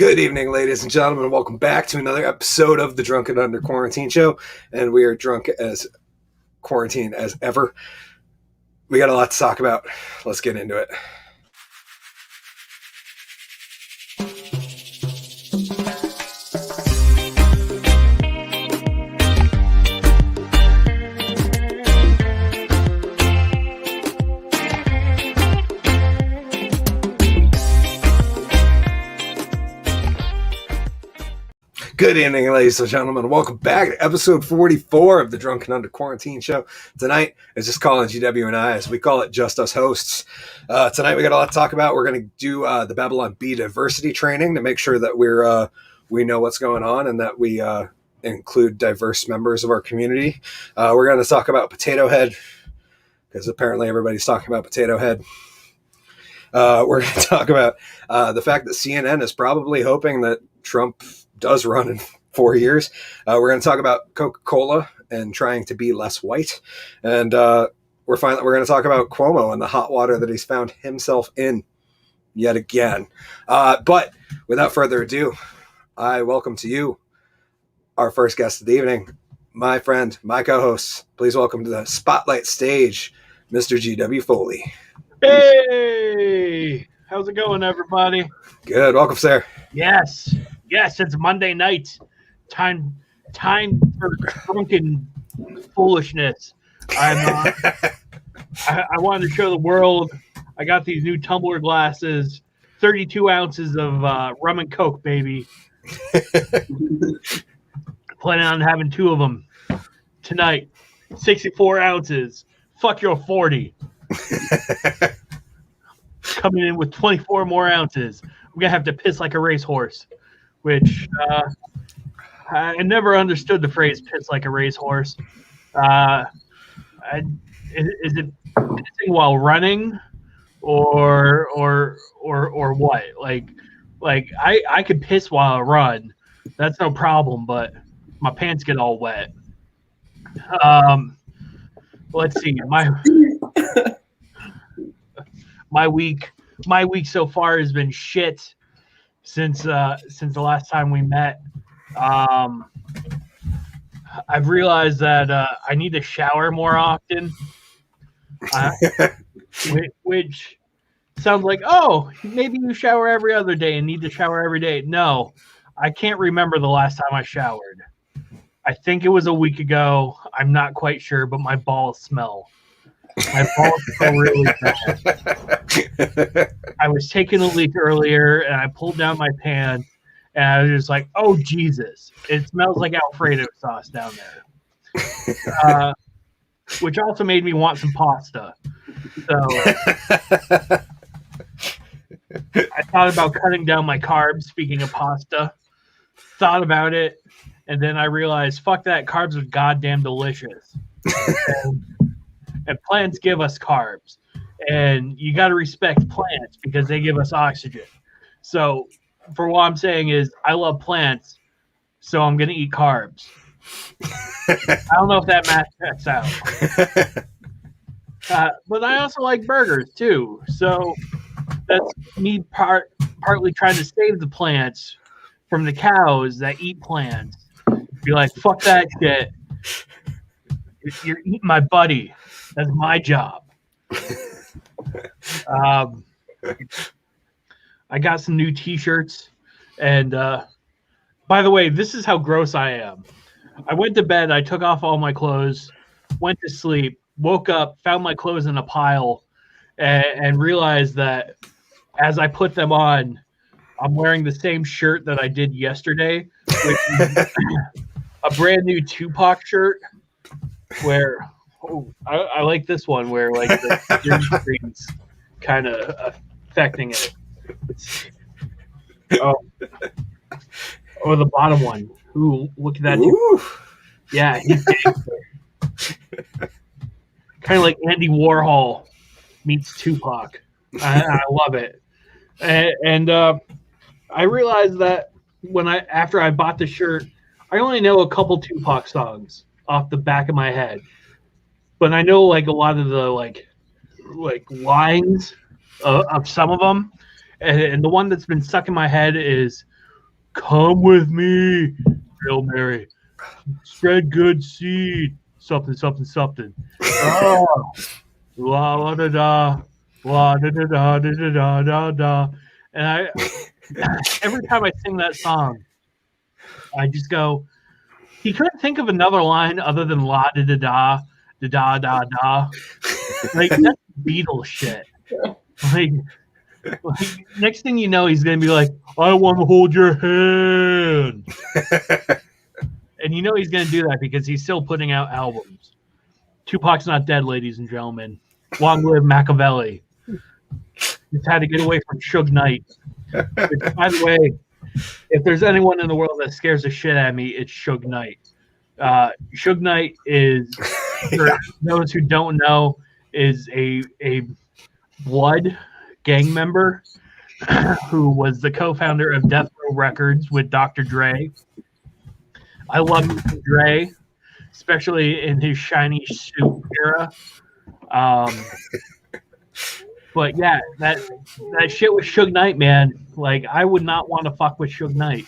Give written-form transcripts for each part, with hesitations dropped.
Good evening, ladies and gentlemen, and welcome back to another episode of the Drunken Under Quarantine Show. And we are drunk as quarantine as ever. We got a lot to talk about. Let's get into it. Good evening, ladies and gentlemen. Welcome back to episode 44 of the Drunken Under Quarantine Show. Tonight is just Collen, GW, and I, as we call it, just us hosts. Tonight we got a lot to talk about. We're going to do the Babylon Bee diversity training to make sure that we know what's going on and that we include diverse members of our community. We're going to talk about Potato Head, because apparently everybody's talking about Potato Head. We're going to talk about the fact that CNN is probably hoping that Trump does run in 4 years. We're going to talk about Coca-Cola and trying to be less white. And we're going to talk about Cuomo and the hot water that he's found himself in yet again. But without further ado, I welcome to you our first guest of the evening, my friend, my co-host. Please welcome to the spotlight stage, Mr. GW Foley. Hey, how's it going, everybody? Good. Welcome, sir. Yes, it's Monday night. Time for drunken foolishness. I wanted to show the world. I got these new tumbler glasses, 32 ounces of rum and Coke, baby. Planning on having 2 of them tonight. 64 ounces. Fuck your 40. Coming in with 24 more ounces. I'm going to have to piss like a racehorse, which I never understood the phrase piss like a racehorse. Is it pissing while running or what? Like I could piss while I run. That's no problem, but my pants get all wet. Let's see. My week so far has been shit since the last time we met. I've realized that I need to shower more often, which sounds like, oh, maybe you shower every other day and need to shower every day. No, I can't remember the last time I showered. I think it was a week ago. I'm not quite sure, but my balls smell. My balls smell really bad. I was taking a leak earlier, and I pulled down my pants, and I was just like, oh, Jesus. It smells like Alfredo sauce down there. Which also made me want some pasta. So I thought about cutting down my carbs, speaking of pasta. Thought about it, and then I realized, fuck that, carbs are goddamn delicious. And plants give us carbs. And you got to respect plants because they give us oxygen. So for what I'm saying is I love plants, so I'm going to eat carbs. I don't know if that math checks out. But I also like burgers, too. So that's me partly trying to save the plants from the cows that eat plants. Be like, fuck that shit. You're eating my buddy. That's my job. I got some new t-shirts. And by the way, this is how gross I am. I went to bed. I took off all my clothes, went to sleep, woke up, found my clothes in a pile, and realized that as I put them on, I'm wearing the same shirt that I did yesterday, which is a brand new Tupac shirt where I like this one where like the green screen's kind of affecting it. Oh, the bottom one. Ooh, look at that. Ooh. Yeah, he's kind of like Andy Warhol meets Tupac. I love it. And I realized that after I bought the shirt, I only know a couple Tupac songs off the back of my head, but I know like a lot of the like lines of some of them, and the one that's been stuck in my head is Come with me, Hail Mary. Spread good seed. Something, something, something. Oh, la la da da, la da da da da da da da da. And every time I sing that song, I just go. He couldn't think of another line other than la da da da da da da da. Like that's Beatles shit. Like next thing you know, he's gonna be like, "I want to hold your hand," and you know he's gonna do that because he's still putting out albums. Tupac's not dead, ladies and gentlemen. Long live Machiavelli. Just had to get away from Suge Knight. Which, by the way, if there's anyone in the world that scares the shit out of me, it's Suge Knight. Suge Knight is, for those who don't know, is a Blood gang member who was the co-founder of Death Row Records with Dr. Dre. I love Mr. Dre, especially in his shiny suit era. But yeah, that shit with Suge Knight, man. Like, I would not want to fuck with Suge Knight.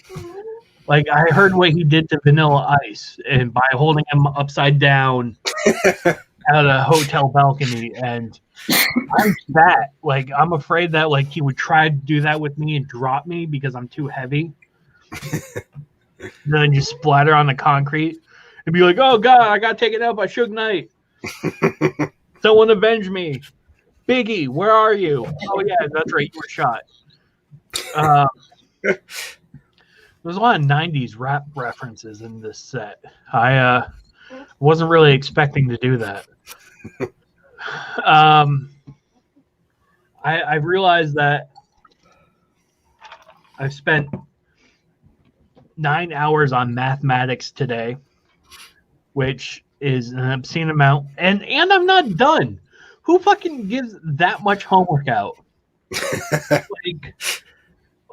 Like, I heard what he did to Vanilla Ice, and by holding him upside down at a hotel balcony, and I'm that. Like, I'm afraid that like he would try to do that with me and drop me because I'm too heavy. Then just splatter on the concrete and be like, "Oh God, I got taken out by Suge Knight. Someone avenge me. Biggie, where are you? Oh yeah, that's right, you were shot." There's a lot of 90s rap references in this set. I wasn't really expecting to do that. I realized that I've spent 9 hours on mathematics today, which is an obscene amount, and I'm not done. Who fucking gives that much homework out?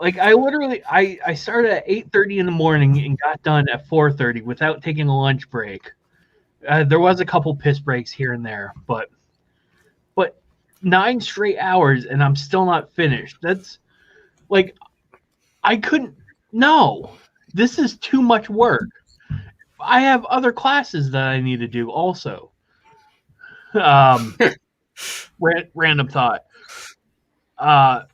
Like I literally I started at 8:30 in the morning and got done at 4:30 without taking a lunch break. There was a couple piss breaks here and there, but 9 straight hours and I'm still not finished. That's like I couldn't. No, this is too much work. I have other classes that I need to do also. Random thought.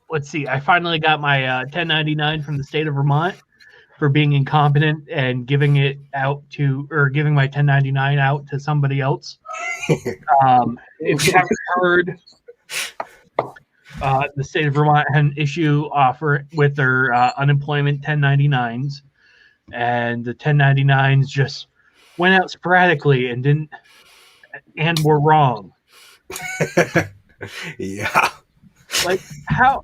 Let's see. I finally got my 1099 from the state of Vermont for being incompetent and giving it out to, or giving my 1099 out to somebody else. If you haven't heard, the state of Vermont had an issue offer with their unemployment 1099s, and the 1099s just went out sporadically and were wrong. Yeah. Like how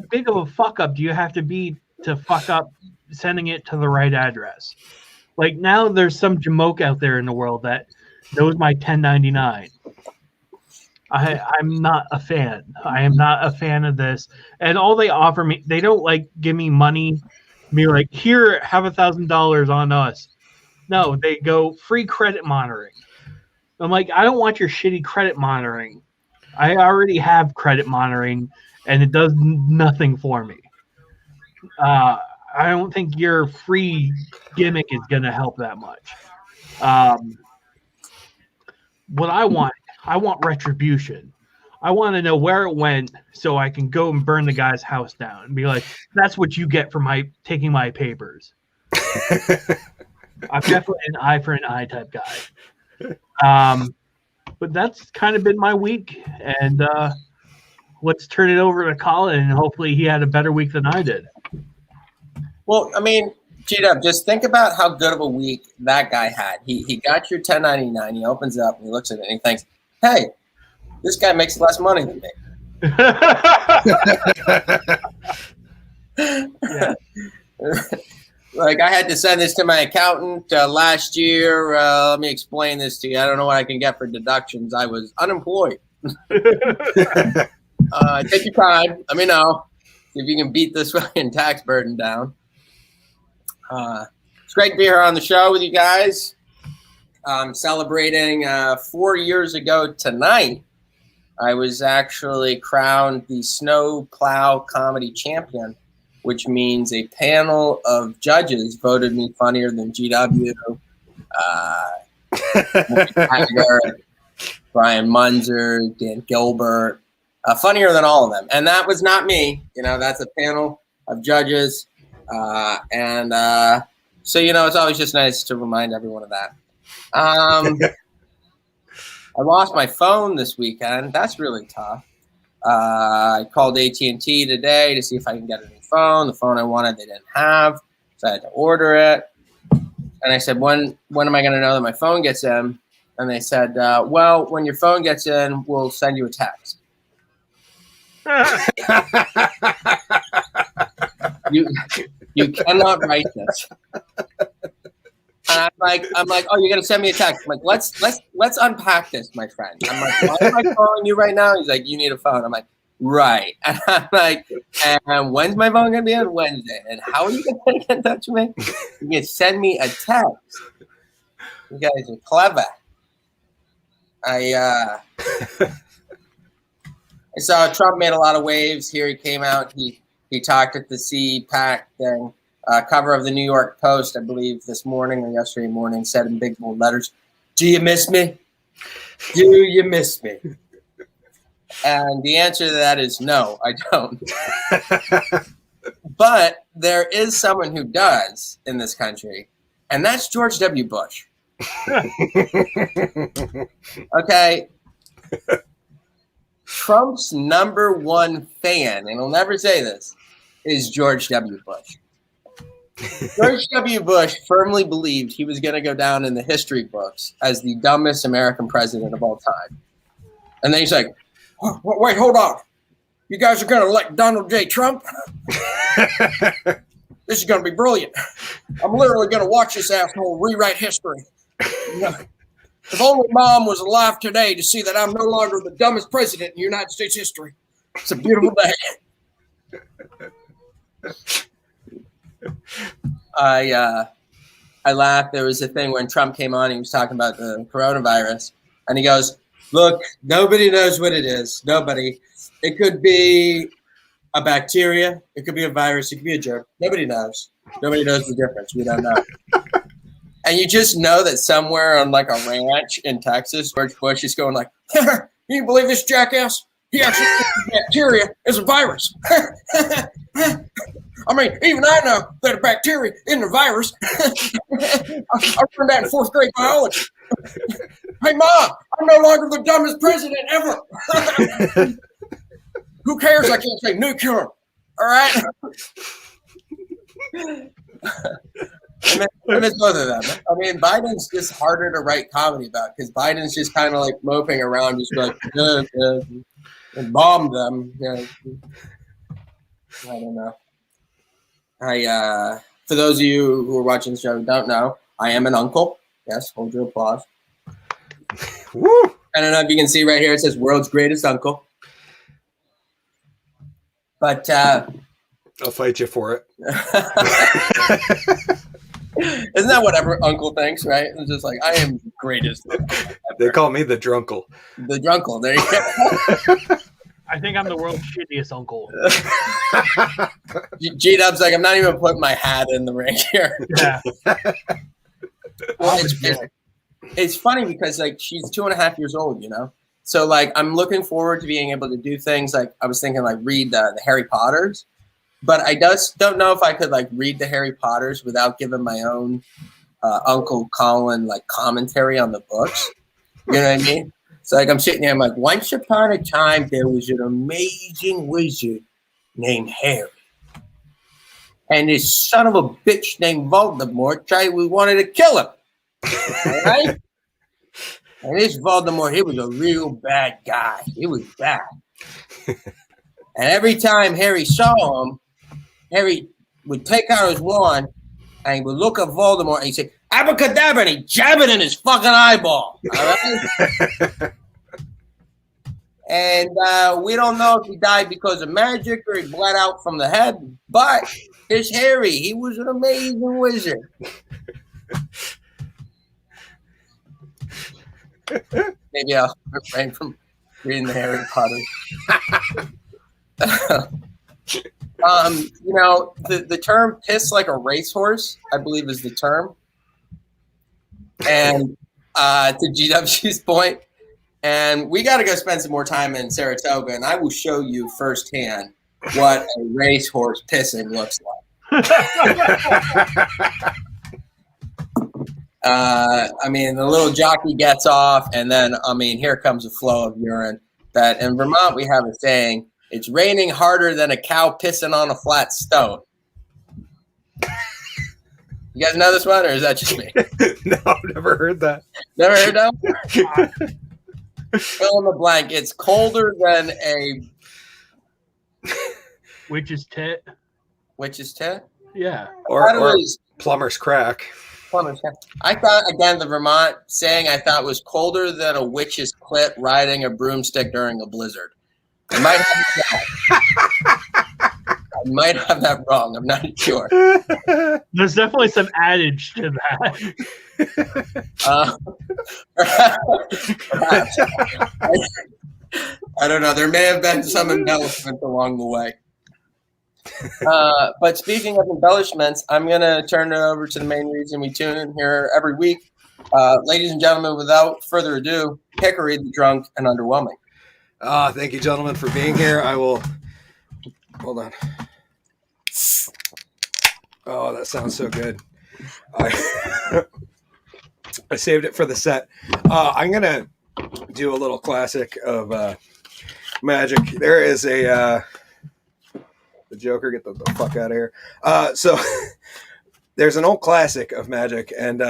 big of a fuck up do you have to be to fuck up sending it to the right address? Like now there's some jamoke out there in the world that knows my 1099. I'm not a fan. I am not a fan of this. And all they offer me, they don't like give me money, be like, here, have $1,000 on us. No, they go free credit monitoring. I'm like, I don't want your shitty credit monitoring. I already have credit monitoring, and it does nothing for me. I don't think your free gimmick is going to help that much. What I want retribution. I want to know where it went so I can go and burn the guy's house down and be like, that's what you get for taking my papers. I'm definitely an eye for an eye type guy. But that's kind of been my week, and let's turn it over to Collen, and hopefully he had a better week than I did. Well, I mean, G-Dub, just think about how good of a week that guy had. He got your 1099. He opens it up and he looks at it and he thinks, hey, this guy makes less money than me. Yeah. Like, I had to send this to my accountant last year. Let me explain this to you. I don't know what I can get for deductions. I was unemployed. Take your time. Let me know if you can beat this fucking tax burden down. It's great to be here on the show with you guys. I'm celebrating 4 years ago tonight. I was actually crowned the Snow Plow Comedy Champion which means a panel of judges voted me funnier than GW, Brian Munzer, Dan Gilbert, funnier than all of them. And that was not me. That's a panel of judges. So, it's always just nice to remind everyone of that. I lost my phone this weekend. That's really tough. I called AT&T today to see if I can get a new phone. The phone I wanted, they didn't have, so I had to order it. And I said, when am I going to know that my phone gets in? And they said, well, when your phone gets in, we'll send you a text. You cannot write this. And I'm like, oh, you're gonna send me a text. I'm like, let's unpack this, my friend. I'm like, why am I calling you right now? He's like, you need a phone. I'm like, right. And I'm like, and when's my phone gonna be on? Wednesday. And how are you gonna get in touch with me? You can send me a text. You guys are clever. I saw Trump made a lot of waves. Here he came out. He talked at the CPAC thing. Cover of the New York Post, I believe, this morning or yesterday morning, said in big bold letters, "Do you miss me? Do you miss me?" And the answer to that is no, I don't. But there is someone who does in this country, and that's George W. Bush. Okay. Trump's number one fan, and he'll never say this, is George W. Bush. George W. Bush firmly believed he was going to go down in the history books as the dumbest American president of all time. And then he's like, wait, hold on. You guys are going to elect Donald J. Trump? This is going to be brilliant. I'm literally going to watch this asshole rewrite history. If only Mom was alive today to see that I'm no longer the dumbest president in United States history. It's a beautiful day. I laughed. There was a thing when Trump came on, he was talking about the coronavirus, and he goes, look, nobody knows what it is. Nobody. It could be a bacteria. It could be a virus. It could be a germ. Nobody knows. Nobody knows the difference. We don't know. And you just know that somewhere on like a ranch in Texas, George Bush is going like, you believe this jackass? He actually thinks bacteria is a virus. I mean, even I know that a bacteria isn't a virus. I learned that in fourth grade biology. Hey, Mom, I'm no longer the dumbest president ever. Who cares? I can't say nuclear. All right? I miss both of them. I mean, Biden's just harder to write comedy about because Biden's just kind of like moping around, just like, and bomb them. I don't know. For those of you who are watching the show who don't know, I am an uncle. Yes, hold your applause. Woo! I don't know if you can see right here, it says world's greatest uncle. But I'll fight you for it. Isn't that what every uncle thinks, right? It's just like, I am the greatest. They call me the drunkle. The drunkle. There you go. I think I'm the world's shittiest uncle. G-Dub's like, I'm not even putting my hat in the ring here. Yeah. It's funny because like she's 2.5 years old, So like I'm looking forward to being able to do things like I was thinking like read the Harry Potters, but I just don't know if I could like read the Harry Potters without giving my own Uncle Collen like commentary on the books. You know what I mean? So like I'm sitting there, I'm like, once upon a time there was an amazing wizard named Harry. And this son of a bitch named Voldemort we wanted to kill him. All right? And this Voldemort, he was a real bad guy. He was bad. And every time Harry saw him, Harry would take out his wand and he would look at Voldemort and he'd say, abracadabra, and he'd jab it in his fucking eyeball. All right? And we don't know if he died because of magic or he bled out from the head, but it's Harry. He was an amazing wizard. Maybe I'll refrain from reading the Harry Potter. The term "piss like a racehorse," I believe, is the term. And to GW's point, and we got to go spend some more time in Saratoga, and I will show you firsthand what a racehorse pissing looks like. The little jockey gets off, and then, here comes a flow of urine. That in Vermont, we have a saying, it's raining harder than a cow pissing on a flat stone. You guys know this one, or is that just me? No, never heard that. Never heard that? Fill in the blank. It's colder than a... Witch's tit. Witch's tit? Yeah. Or plumber's crack. I thought, again, the Vermont saying I thought was colder than a witch's clit riding a broomstick during a blizzard. I might have that wrong. I'm not sure. There's definitely some adage to that. I don't know. There may have been some embellishment along the way. But speaking of embellishments, I'm going to turn it over to the main reason we tune in here every week. Ladies and gentlemen, without further ado, Hickory, the drunk and underwhelming. Thank you, gentlemen, for being here. I will... Hold on. Oh, that sounds so good. I saved it for the set. I'm going to do a little classic of Magic. There is a... the Joker, get the fuck out of here. So there's an old classic of Magic, and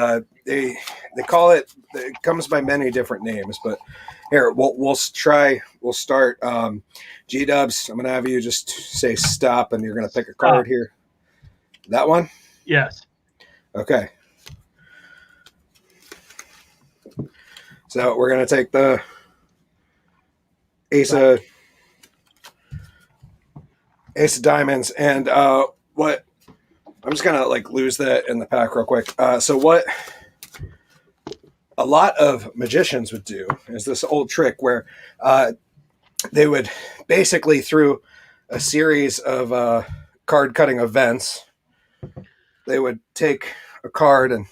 they call it comes by many different names, but here we'll start. G-Dubs, I'm gonna have you just say stop, and you're gonna pick a card here. That one? Yes. Okay. So we're gonna take the Ace of Diamonds, and what I'm just gonna lose that in the pack real quick. So what a lot of magicians would do is this old trick where they would basically, through a series of card cutting events, they would take a card and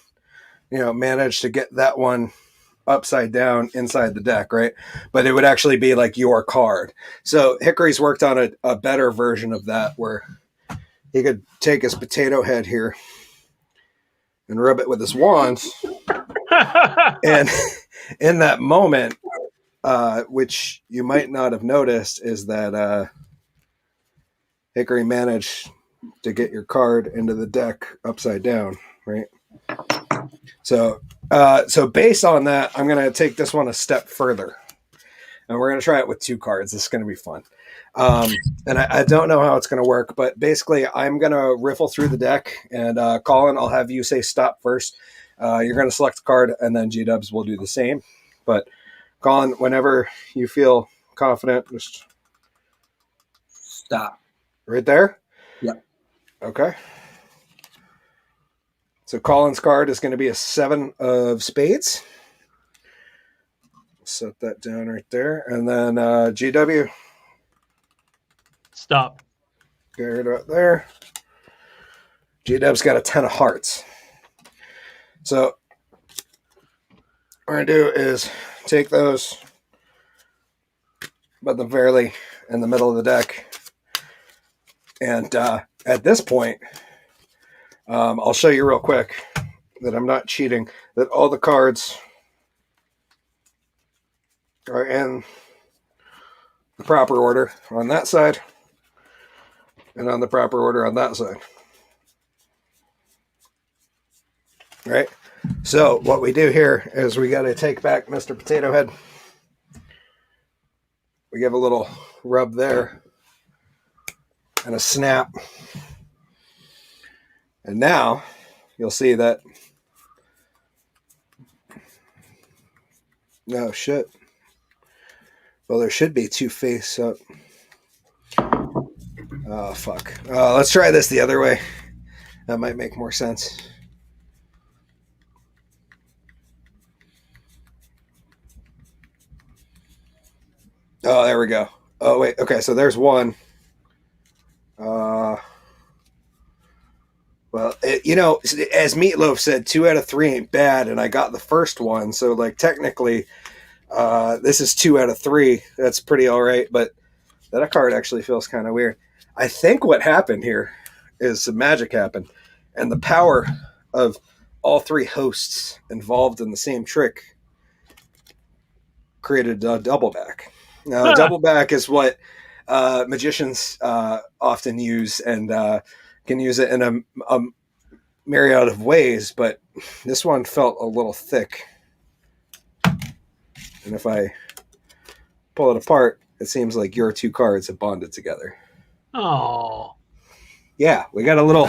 manage to get that one upside down inside the deck, right? But it would actually be your card. So Hickory's worked on a better version of that, where he could take his potato head here and rub it with his wand. And in that moment, which you might not have noticed, is that Hickory managed to get your card into the deck upside down, right? So based on that, I'm going to take this one a step further, and we're going to try it with two cards. This is going to be fun. And I don't know how it's going to work, but basically I'm going to riffle through the deck, and Collen, I'll have you say stop first. You're going to select a card, and then G-Dubs will do the same. But Collen, whenever you feel confident, just stop. Right there? Yep. Okay. So Collen's card is going to be a 7 of spades. Set that down right there. And then GW. Stop. Get it right there. GW's got a 10 of hearts. So what we're going to do is take those, put them fairly in the middle of the deck. And at this point, I'll show you real quick that I'm not cheating, that all the cards are in the proper order on that side and on the proper order on that side. Right? So what we do here is we got to take back Mr. Potato Head. We give a little rub there and a snap. And now you'll see that. No shit. Well, there should be two face up. Oh, fuck. Let's try this the other way. That might make more sense. Oh, there we go. Oh, wait. Okay, so there's one. Well, as Meatloaf said, 2 out of 3 ain't bad, and I got the first one, so like technically, this is 2 out of 3. That's pretty all right, but that card actually feels kind of weird. I think what happened here is some magic happened, and the power of all 3 hosts involved in the same trick created a double back. Now, a double back is what magicians often use, and can use it in a myriad of ways, but this one felt a little thick. And if I pull it apart, it seems like your 2 cards have bonded together. Oh, yeah, we got a little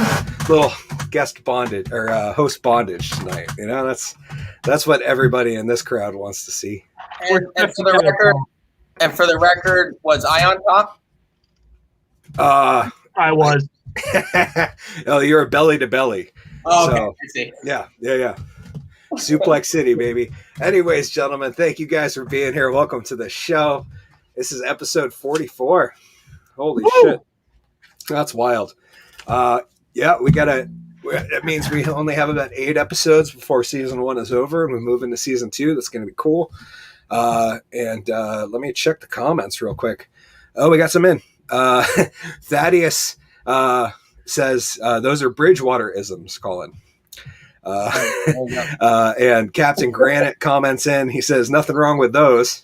guest bondage or host bondage tonight. That's what everybody in this crowd wants to see. And for the record, was I on top? I was. Oh, you're a belly to belly. Oh, okay. I see. Yeah. Suplex City, baby. Anyways, gentlemen, thank you guys for being here. Welcome to the show. This is episode 44. Holy shit. That's wild. That means we only have about 8 episodes before season 1 is over, and we move into season 2. That's going to be cool. And let me check the comments real quick. Oh, we got some in. Thaddeus says those are Bridgewater isms, Collen. And Captain Granite comments in. He says nothing wrong with those.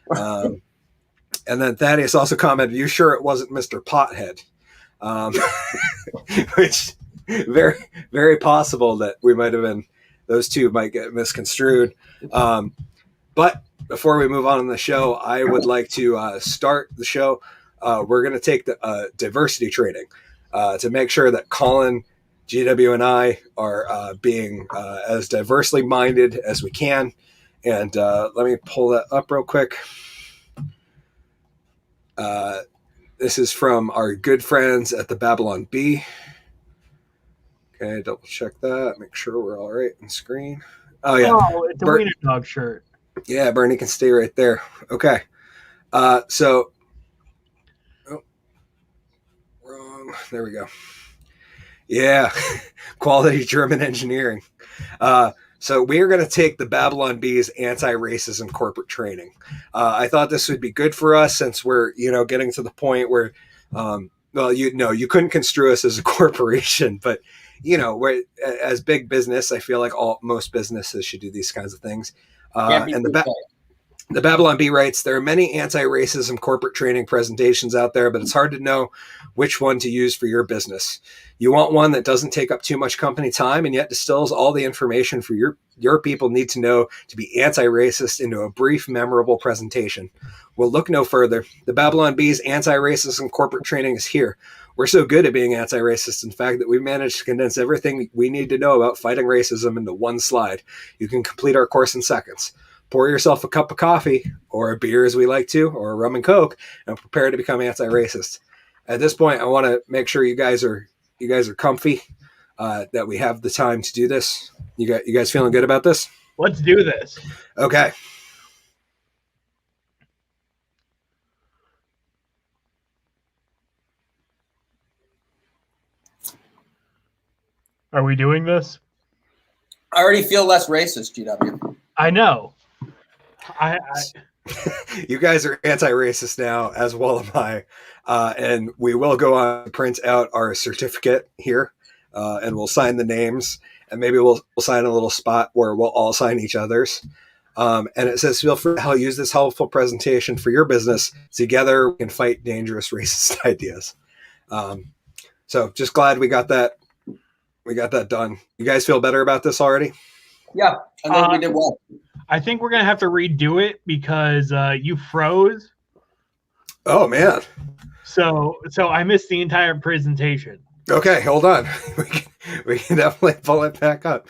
And then Thaddeus also commented, "You sure it wasn't Mr. Pothead?" Which very, very possible that we might have been. Those two might get misconstrued. But before we move on in the show, I would like to start the show. We're going to take the diversity training to make sure that Collen, GW, and I are being as diversely minded as we can. And let me pull that up real quick. This is from our good friends at the Babylon Bee. Okay, double check that. Make sure we're all right on screen. Oh, yeah. Oh, it's a wiener dog shirt. Yeah, Bernie can stay right there. Okay. Wrong. There we go. Yeah. Quality German engineering. So we are going to take the Babylon Bee's anti-racism corporate training. I thought this would be good for us since we're, getting to the point where, you couldn't construe us as a corporation, but we're as big business. I feel like most businesses should do these kinds of things. And the Babylon Bee writes, there are many anti-racism corporate training presentations out there, but it's hard to know which one to use for your business. You want one that doesn't take up too much company time and yet distills all the information for your people need to know to be anti-racist into a brief, memorable presentation. Well, look no further. The Babylon Bee's anti-racism corporate training is here. We're so good at being anti-racist, in fact, that we've managed to condense everything we need to know about fighting racism into one slide. You can complete our course in seconds. Pour yourself a cup of coffee, or a beer as we like to, or a rum and coke, and prepare to become anti-racist. At this point, I want to make sure you guys are comfy, that we have the time to do this. You guys feeling good about this? Let's do this. Okay. Are we doing this? I already feel less racist, GW. I know. I You guys are anti-racist now, as well am I. And we will go on to print out our certificate here, and we'll sign the names, and maybe we'll sign a little spot where we'll all sign each other's. And it says, feel free to use this helpful presentation for your business. Together, we can fight dangerous racist ideas. So just glad we got that. We got that done. You guys feel better about this already? Yeah, I think we did well. I think we're going to have to redo it because you froze. Oh, man. So I missed the entire presentation. Okay, hold on. We can definitely pull it back up.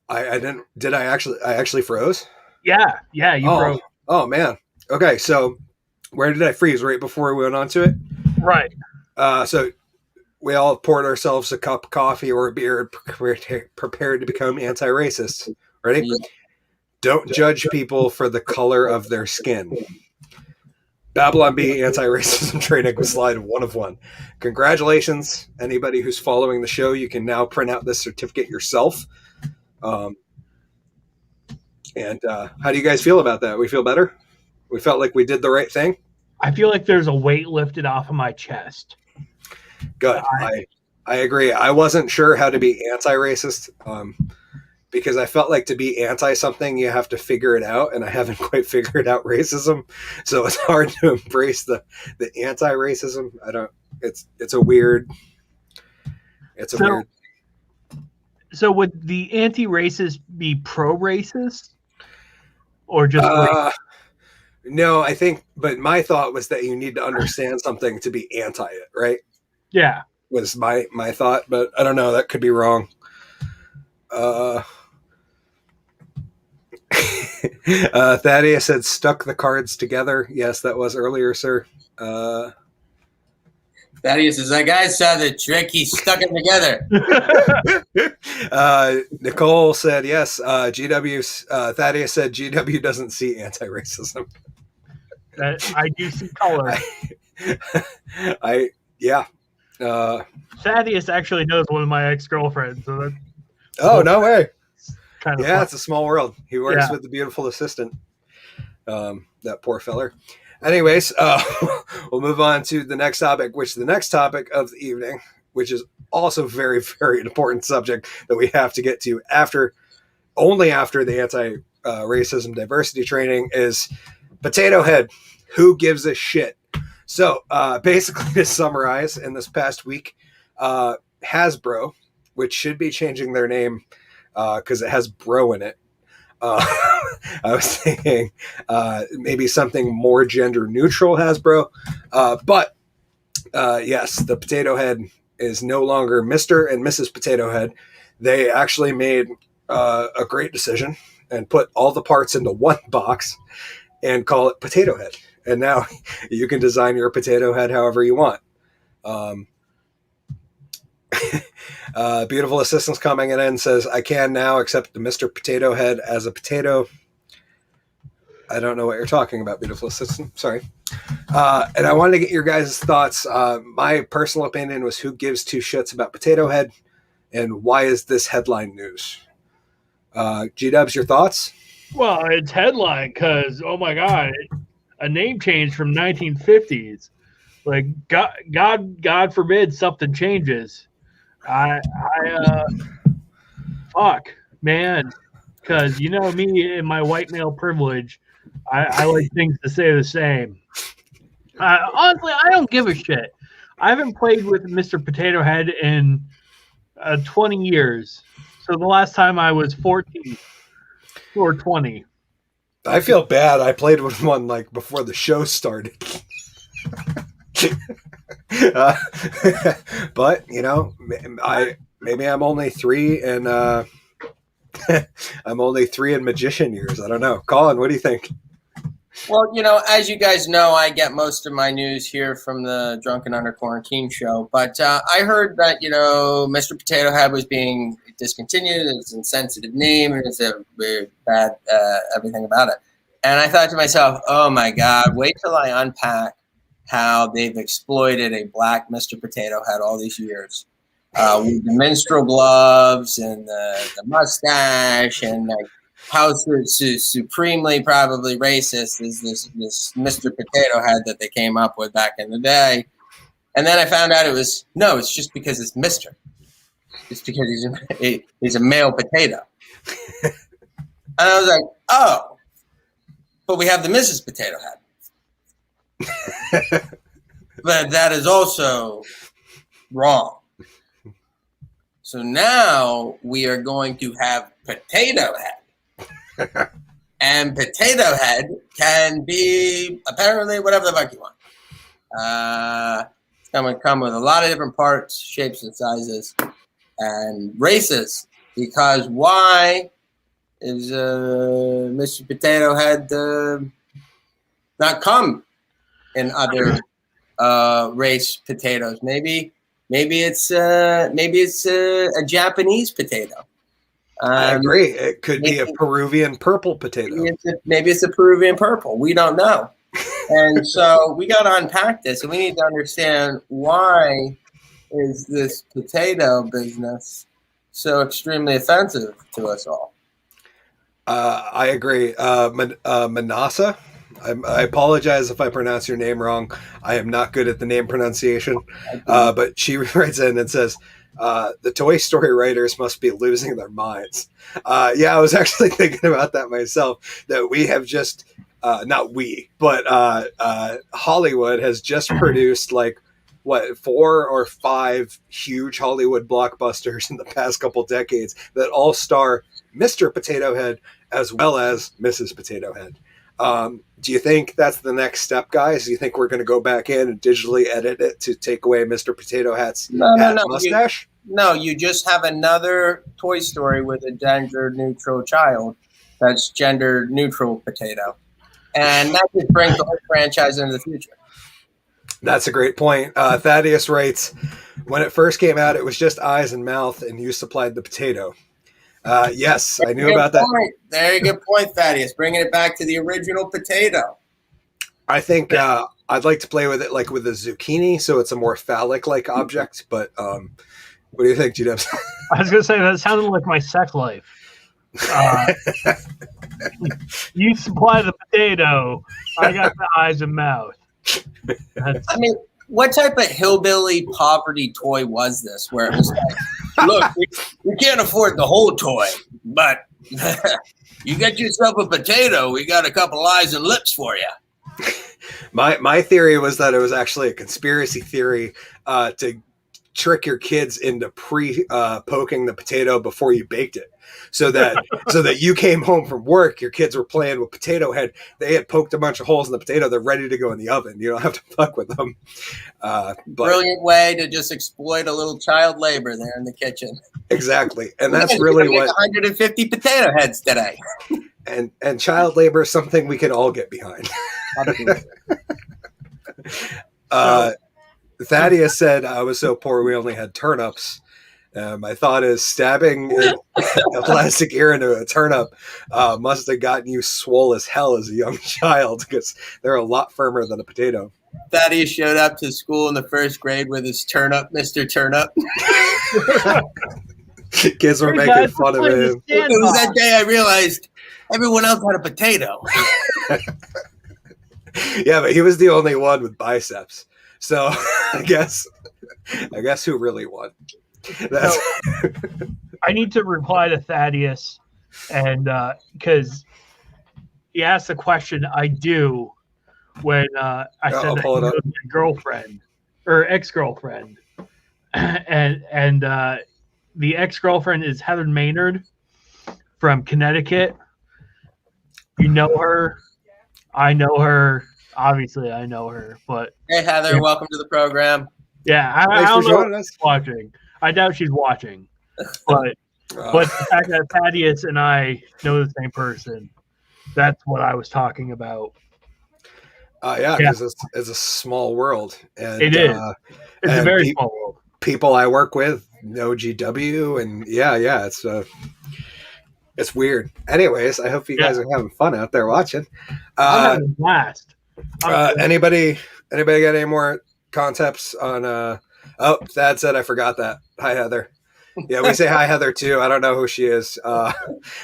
I didn't. Did I actually froze? Yeah, you froze. Oh, man. Okay, so where did I freeze? Right before we went on to it? Right. So we all poured ourselves a cup of coffee or a beer and prepared to become anti-racist. Ready? Yeah. Don't judge people for the color of their skin. Babylon Bee anti-racism training slide 1 of 1. Congratulations. Anybody who's following the show, you can now print out this certificate yourself. How do you guys feel about that? We feel better? We felt like we did the right thing? I feel like there's a weight lifted off of my chest. Good. I agree. I wasn't sure how to be anti-racist because I felt like to be anti something, you have to figure it out, and I haven't quite figured out racism. So it's hard to embrace the anti-racism. I don't. It's a weird. Weird. So would the anti-racist be pro-racist, or just? No, I think. But my thought was that you need to understand something to be anti it, right? Yeah. Was my thought, but I don't know. That could be wrong. Thaddeus said stuck the cards together. Yes, that was earlier, sir. Thaddeus says, that guy saw the trick. He stuck it together. Nicole said yes. Thaddeus said GW doesn't see anti-racism. I do see color. Thaddeus actually knows one of my ex-girlfriends. So that's no way. Kind of fun. Fun. It's a small world. He works with the beautiful assistant. That poor feller. Anyways, we'll move on to the next topic, which is the next topic of the evening, which is also very, very important subject that we have to get to only after the anti-racism diversity training is Potato Head. Who gives a shit? So basically, to summarize, in this past week, Hasbro, which should be changing their name because it has bro in it. I was thinking maybe something more gender neutral, Hasbro. But yes, the Potato Head is no longer Mr. and Mrs. Potato Head. They actually made a great decision and put all the parts into one box and call it Potato Head. And now you can design your potato head however you want. Beautiful assistant's coming in and says, I can now accept the Mr. Potato Head as a potato. I don't know what you're talking about, beautiful assistant. Sorry. And I wanted to get your guys' thoughts. My personal opinion was who gives two shits about Potato Head and why is this headline news? G-Dubs, your thoughts? Well, it's headline because, oh my God, a name change from 1950s. Like, God forbid something changes. Fuck, man. Because, you know me and my white male privilege, I like things to stay the same. Honestly, I don't give a shit. I haven't played with Mr. Potato Head in 20 years. So the last time I was 14 or 20. I feel bad. I played with one like before the show started. But you know, maybe I'm only 3 and I'm only 3 in magician years. I don't know. Colin, what do you think? Well, you know, as you guys know, I get most of my news here from the Drunken Under Quarantine show. But I heard that, you know, Mr. Potato Head was being discontinued. It's an insensitive name. And it's a weird, bad everything about it. And I thought to myself, oh, my God, wait till I unpack how they've exploited a black Mr. Potato Head all these years. With the minstrel gloves and the mustache and like how supremely probably racist is this Mr. Potato Head that they came up with back in the day. And then I found out it's just because it's Mr. It's because he's a male potato. And I was like, oh, but we have the Mrs. Potato Head. But that is also wrong. So now we are going to have Potato Head. And Potato Head can be apparently whatever the fuck you want. It's going to come with a lot of different parts, shapes, and sizes, and races. Because why is Mr. Potato Head not come in other race potatoes? Maybe it's a Japanese potato. I agree. It could be a Peruvian purple potato. Maybe it's a Peruvian purple. We don't know. And so we got to unpack this, and we need to understand why is this potato business so extremely offensive to us all. I agree. Manasa. I apologize if I pronounce your name wrong. I am not good at the name pronunciation. But she writes in and says, the Toy Story writers must be losing their minds. Yeah, I was actually thinking about that myself, that we have just, not we, but Hollywood has just produced like, 4 or 5 huge Hollywood blockbusters in the past couple decades that all star Mr. Potato Head as well as Mrs. Potato Head. Do you think that's the next step, guys? Do you think we're going to go back in and digitally edit it to take away Mr. Potato Head's mustache? You just have another Toy Story with a gender-neutral child that's gender-neutral potato. And that just brings the whole franchise into the future. That's a great point. Thaddeus writes, when it first came out, it was just eyes and mouth, and you supplied the potato. Yes, I knew about that. Very good point, Thaddeus. Bringing it back to the original potato. I think I'd like to play with it like with a zucchini, so it's a more phallic-like object. But what do you think, GW? I was going to say, that sounded like my sex life. You supply the potato, I got the eyes and mouth. I mean, what type of hillbilly poverty toy was this? Where it was like, look, we can't afford the whole toy, but you get yourself a potato, we got a couple eyes and lips for you. My theory was that it was actually a conspiracy theory to trick your kids into poking the potato before you baked it. So that you came home from work, your kids were playing with Potato Head. They had poked a bunch of holes in the potato. They're ready to go in the oven. You don't have to fuck with them. Brilliant way to just exploit a little child labor there in the kitchen. Exactly, and that's really what 150 potato heads today. And child labor is something we can all get behind. Thaddeus said, "I was so poor we only had turnips." My thought is stabbing a plastic ear into a turnip must have gotten you swole as hell as a young child, because they're a lot firmer than a potato. Thaddeus showed up to school in the first grade with his turnip, Mr. Turnip. Kids were making fun of him. It was that day I realized everyone else had a potato. Yeah, but he was the only one with biceps. So I guess who really won? So, I need to reply to Thaddeus, and because he asked the question, I do, when I said that he was my girlfriend or ex-girlfriend, and the ex-girlfriend is Heather Maynard from Connecticut. You know her. I know her. Obviously, I know her. But hey, Heather, yeah. Welcome to the program. Yeah, I don't know if she's watching. I doubt she's watching. But the fact that Thaddeus and I know the same person, that's what I was talking about. Yeah, because it's a small world. And, it is. It's a very small world. People I work with know GW, and yeah, it's weird. Anyways, I hope you guys are having fun out there watching. I'm having a blast. Anybody got any more concepts on? Oh, Thad said I forgot that. Hi, Heather. Yeah, we say hi, Heather, too. I don't know who she is,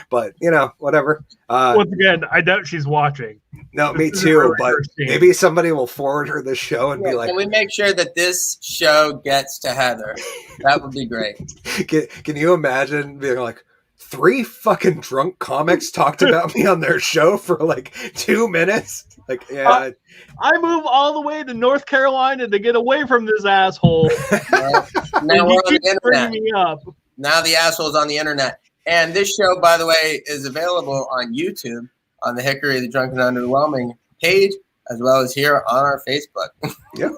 but whatever. Once again, I doubt she's watching. No, me too. But maybe somebody will forward her the show and be like, "Can we make sure that this show gets to Heather?" That would be great. Can you imagine being like, 3 fucking drunk comics talked about me on their show for like 2 minutes? Like, yeah. I move all the way to North Carolina to get away from this asshole. Now we're on the internet. Me up. Now the asshole's on the internet. And this show, by the way, is available on YouTube on the Hickory, the Drunk and Underwhelming page, as well as here on our Facebook. Yeah.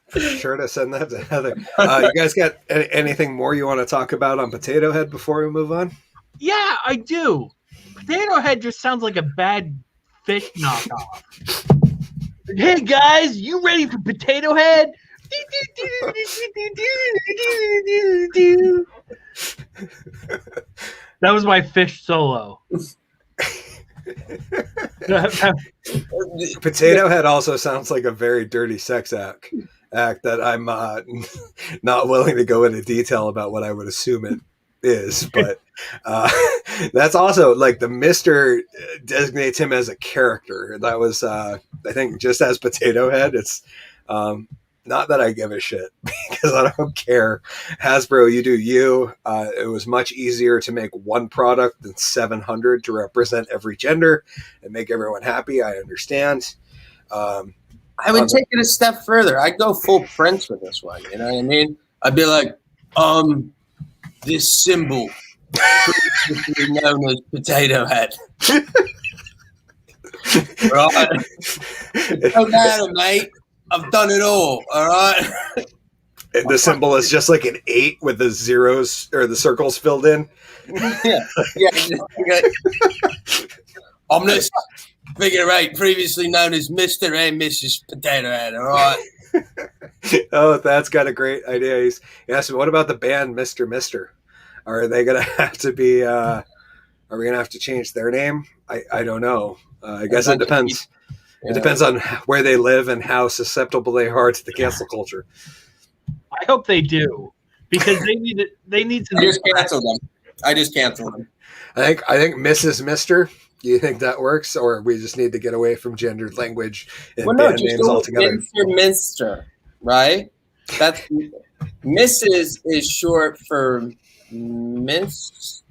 For sure to send that to Heather. You guys got anything more you want to talk about on Potato Head before we move on? Yeah, I do. Potato Head just sounds like a bad fish knockoff. Hey guys, you ready for Potato Head? That was my fish solo. Potato Head also sounds like a very dirty sex act that I'm not willing to go into detail about what I would assume it is, but that's also like the Mister designates him as a character. That was I think just as Potato Head. It's not that I give a shit because I don't care. Hasbro, you do you. It was much easier to make one product than 700 to represent every gender and make everyone happy. I understand. I would take it a step further. I'd go full Prince with this one. You know what I mean? I'd be like, this symbol previously known as Potato Head. Right? It don't matter, mate. I've done it all right? And the symbol is just like an 8 with the zeros or the circles filled in. Yeah. I'm this figure 8, previously known as Mr. and Mrs. Potato Head, all right? Oh, that's got a great idea. Yes, what about the band Mr. Mister? Are they going to have to be, are we going to have to change their name? I don't know. I guess it depends. It depends on where they live and how susceptible they are to the cancel culture. I hope they do, because they need to. I just canceled them. I think Mrs. Mister. Do you think that works, or we just need to get away from gendered language and band names altogether? Minster, right? That's Mrs. is short for minstress,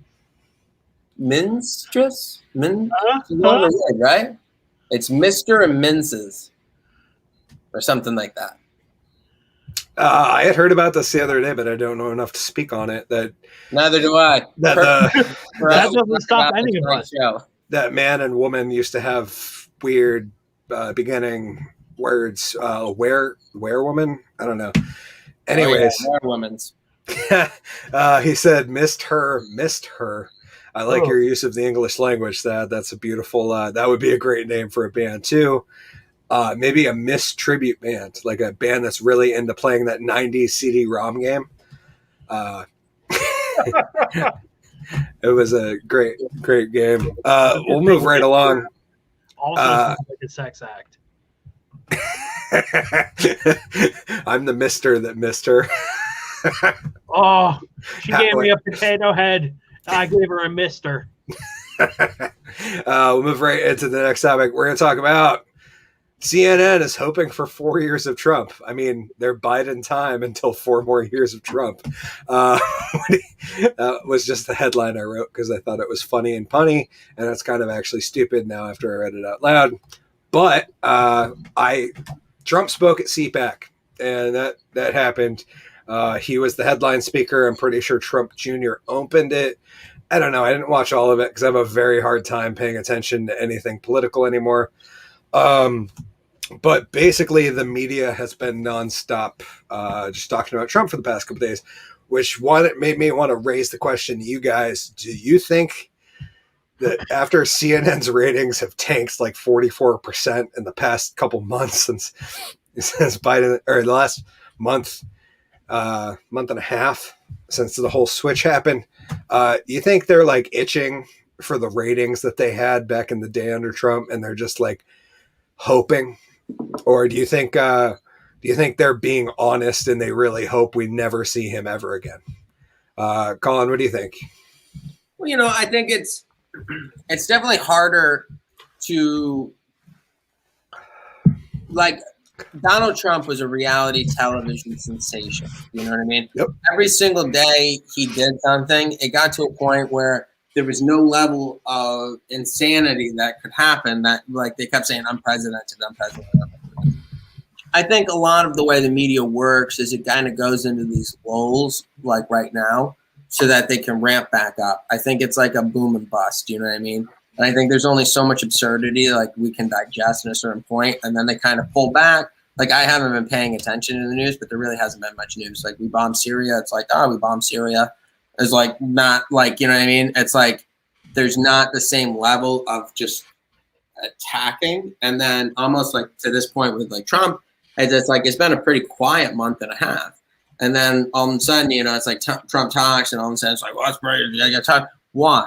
right? It's Mr. and Mrs. or something like that. I had heard about this the other day, but I don't know enough to speak on it. Neither do I. That doesn't stop any of us. That man and woman used to have weird beginning words. Where woman? I don't know. Anyways, women's. He said, missed her. I like your use of the English language. That's a beautiful. That would be a great name for a band too. Maybe a Miss tribute band, like a band that's really into playing that 90s CD-ROM game. It was a great game. We'll move right along. Also sounds like a sex act. I'm the Mister that missed her. Oh, she gave me a Potato Head. I gave her a Mister. We'll move right into the next topic. We're going to talk about CNN is hoping for 4 years of Trump. I mean, they're biding time until 4 more years of Trump. Was just the headline I wrote because I thought it was funny and punny, and it's kind of actually stupid now after I read it out loud. But Trump spoke at CPAC, and that happened. He was the headline speaker. I'm pretty sure Trump Jr. opened it. I don't know. I didn't watch all of it because I have a very hard time paying attention to anything political anymore. But basically, the media has been nonstop just talking about Trump for the past couple of days, which made me want to raise the question to you guys. Do you think that after CNN's ratings have tanked like 44% in the past couple months since Biden, or the last month and a half since the whole switch happened, you think they're like itching for the ratings that they had back in the day under Trump, and they're just like hoping? Or do you think they're being honest and they really hope we never see him ever again? Colin, what do you think? Well, I think it's definitely harder to, like, Donald Trump was a reality television sensation. You know what I mean? Yep. Every single day he did something. It got to a point where there was no level of insanity that could happen that, like, they kept saying, I'm president. I think a lot of the way the media works is it kind of goes into these lulls, like right now, so that they can ramp back up. I think it's like a boom and bust, you know what I mean? And I think there's only so much absurdity like we can digest at a certain point, and then they kind of pull back. Like, I haven't been paying attention to the news, but there really hasn't been much news. Like, we bombed Syria. It's like, we bombed Syria. It's like not like, you know what I mean? It's like there's not the same level of just attacking. And then almost like to this point with like Trump, it's like it's been a pretty quiet month and a half. And then all of a sudden, it's like Trump talks, and all of a sudden it's like, well, that's pretty. I got to talk. Why?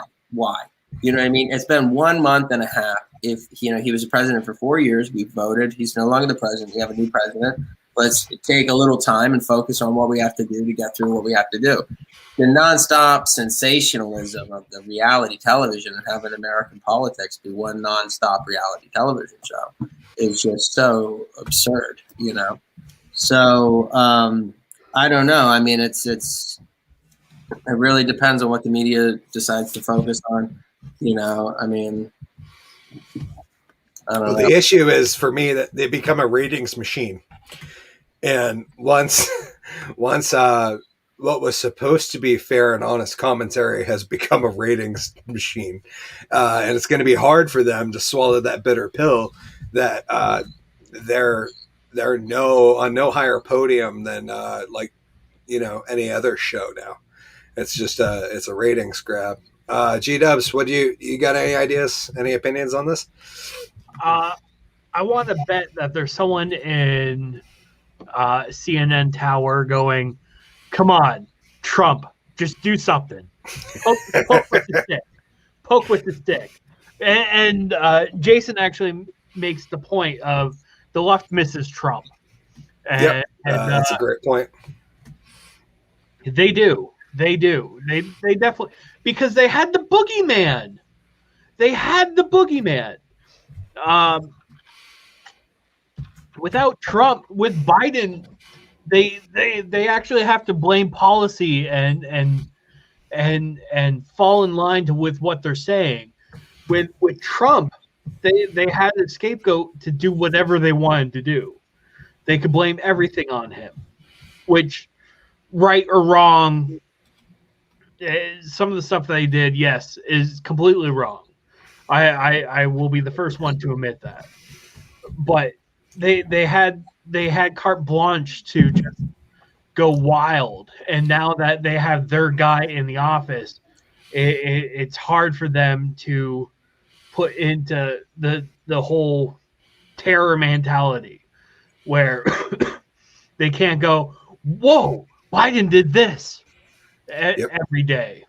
You know what I mean? It's been 1 month and a half. If he was the president for 4 years, we voted. He's no longer the president. We have a new president. Let's take a little time and focus on what we have to do to get through what we have to do. The nonstop sensationalism of the reality television and having American politics be one nonstop reality television show is just so absurd, So I don't know. I mean, it really depends on what the media decides to focus on. I mean, I don't know. The issue is for me that they become a ratings machine, and once what was supposed to be fair and honest commentary has become a ratings machine, and it's going to be hard for them to swallow that bitter pill that they're on no higher podium than any other show now. It's just it's a ratings grab. G-Dubs, what do you got any ideas, any opinions on this? I want to bet that there's someone in CNN Tower going, come on, Trump, just do something. Poke with the stick. Poke with the stick. And Jason actually makes the point of the left misses Trump. And that's a great point. They do. They definitely, because they had the boogeyman. Without Trump, with Biden, they actually have to blame policy and fall in line with what they're saying. With Trump, they had a scapegoat to do whatever they wanted to do. They could blame everything on him, which, right or wrong, some of the stuff that he did, yes, is completely wrong. I will be the first one to admit that. But they had carte blanche to just go wild, and now that they have their guy in the office, it's hard for them to put into the whole terror mentality where they can't go, whoa, Biden did this every day.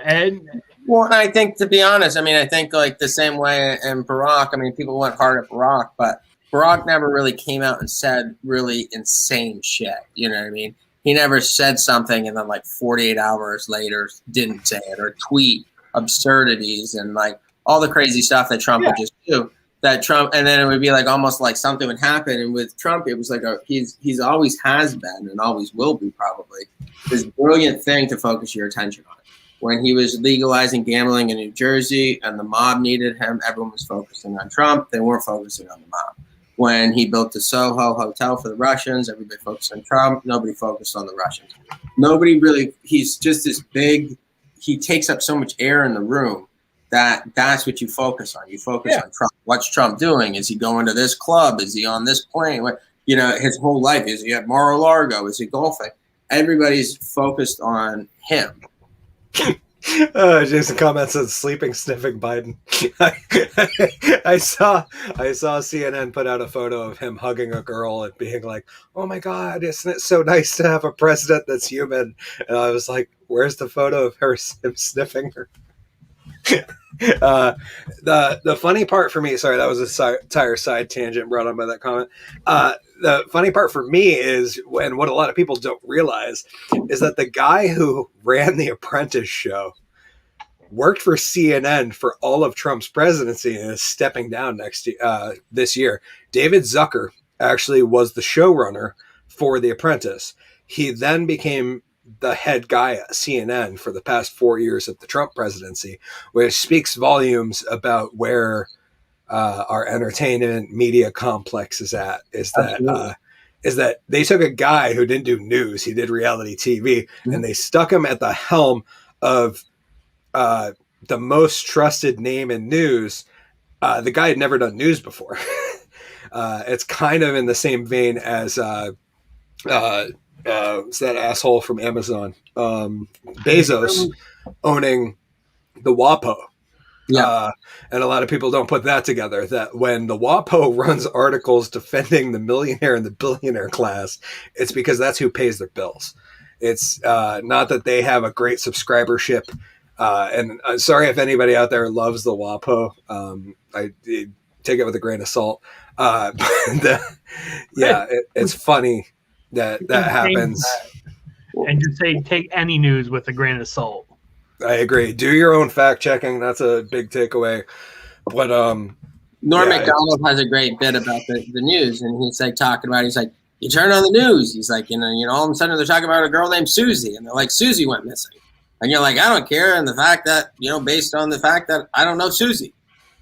And I think, to be honest, I think like the same way in Barack, people went hard at Barack, but Barack never really came out and said really insane shit. You know what I mean? He never said something and then like 48 hours later didn't say it, or tweet absurdities and like all the crazy stuff that Trump would just do. And then it would be like almost like something would happen. And with Trump, it was like he's always has been and always will be probably this brilliant thing to focus your attention on. When he was legalizing gambling in New Jersey and the mob needed him, everyone was focusing on Trump. They weren't focusing on the mob. When he built the Soho hotel for the Russians, everybody focused on Trump. Nobody focused on the Russians. Nobody really, he's just this big, he takes up so much air in the room that's what you focus on. You focus on Trump. What's Trump doing? Is he going to this club? Is he on this plane? His whole life. Is he at Mar-a-Lago? Is he golfing? Everybody's focused on him. Jason comments on sleeping, sniffing Biden. I saw CNN put out a photo of him hugging a girl and being like, "Oh my God, isn't it so nice to have a president that's human?" And I was like, "Where's the photo of him sniffing her?" The funny part for me, sorry, that was a entire side tangent brought on by that comment. The funny part for me is what a lot of people don't realize is that the guy who ran the Apprentice show worked for CNN for all of Trump's presidency and is stepping down this year. David Zucker actually was the showrunner for The Apprentice. He then became the head guy at CNN for the past 4 years of the Trump presidency, which speaks volumes about where our entertainment media complex is at. Is that they took a guy who didn't do news, he did reality TV, and they stuck him at the helm of the most trusted name in news. The guy had never done news before. It's kind of in the same vein as it's that asshole from Amazon, Bezos, owning the WAPO. Yeah. And a lot of people don't put that together, that when the WAPO runs articles defending the millionaire and the billionaire class, it's because that's who pays their bills. It's not that they have a great subscribership And sorry if anybody out there loves the WAPO. I take it with a grain of salt. It's funny that happens. And just say, take any news with a grain of salt. I agree. Do your own fact checking. That's a big takeaway. But Norm Macdonald has a great bit about the news, and he's like talking about. He's like, you turn on the news. He's like, you know, all of a sudden they're talking about a girl named Susie, and they're like, Susie went missing, and you're like, I don't care. And the fact that, you know, based on the fact that I don't know Susie,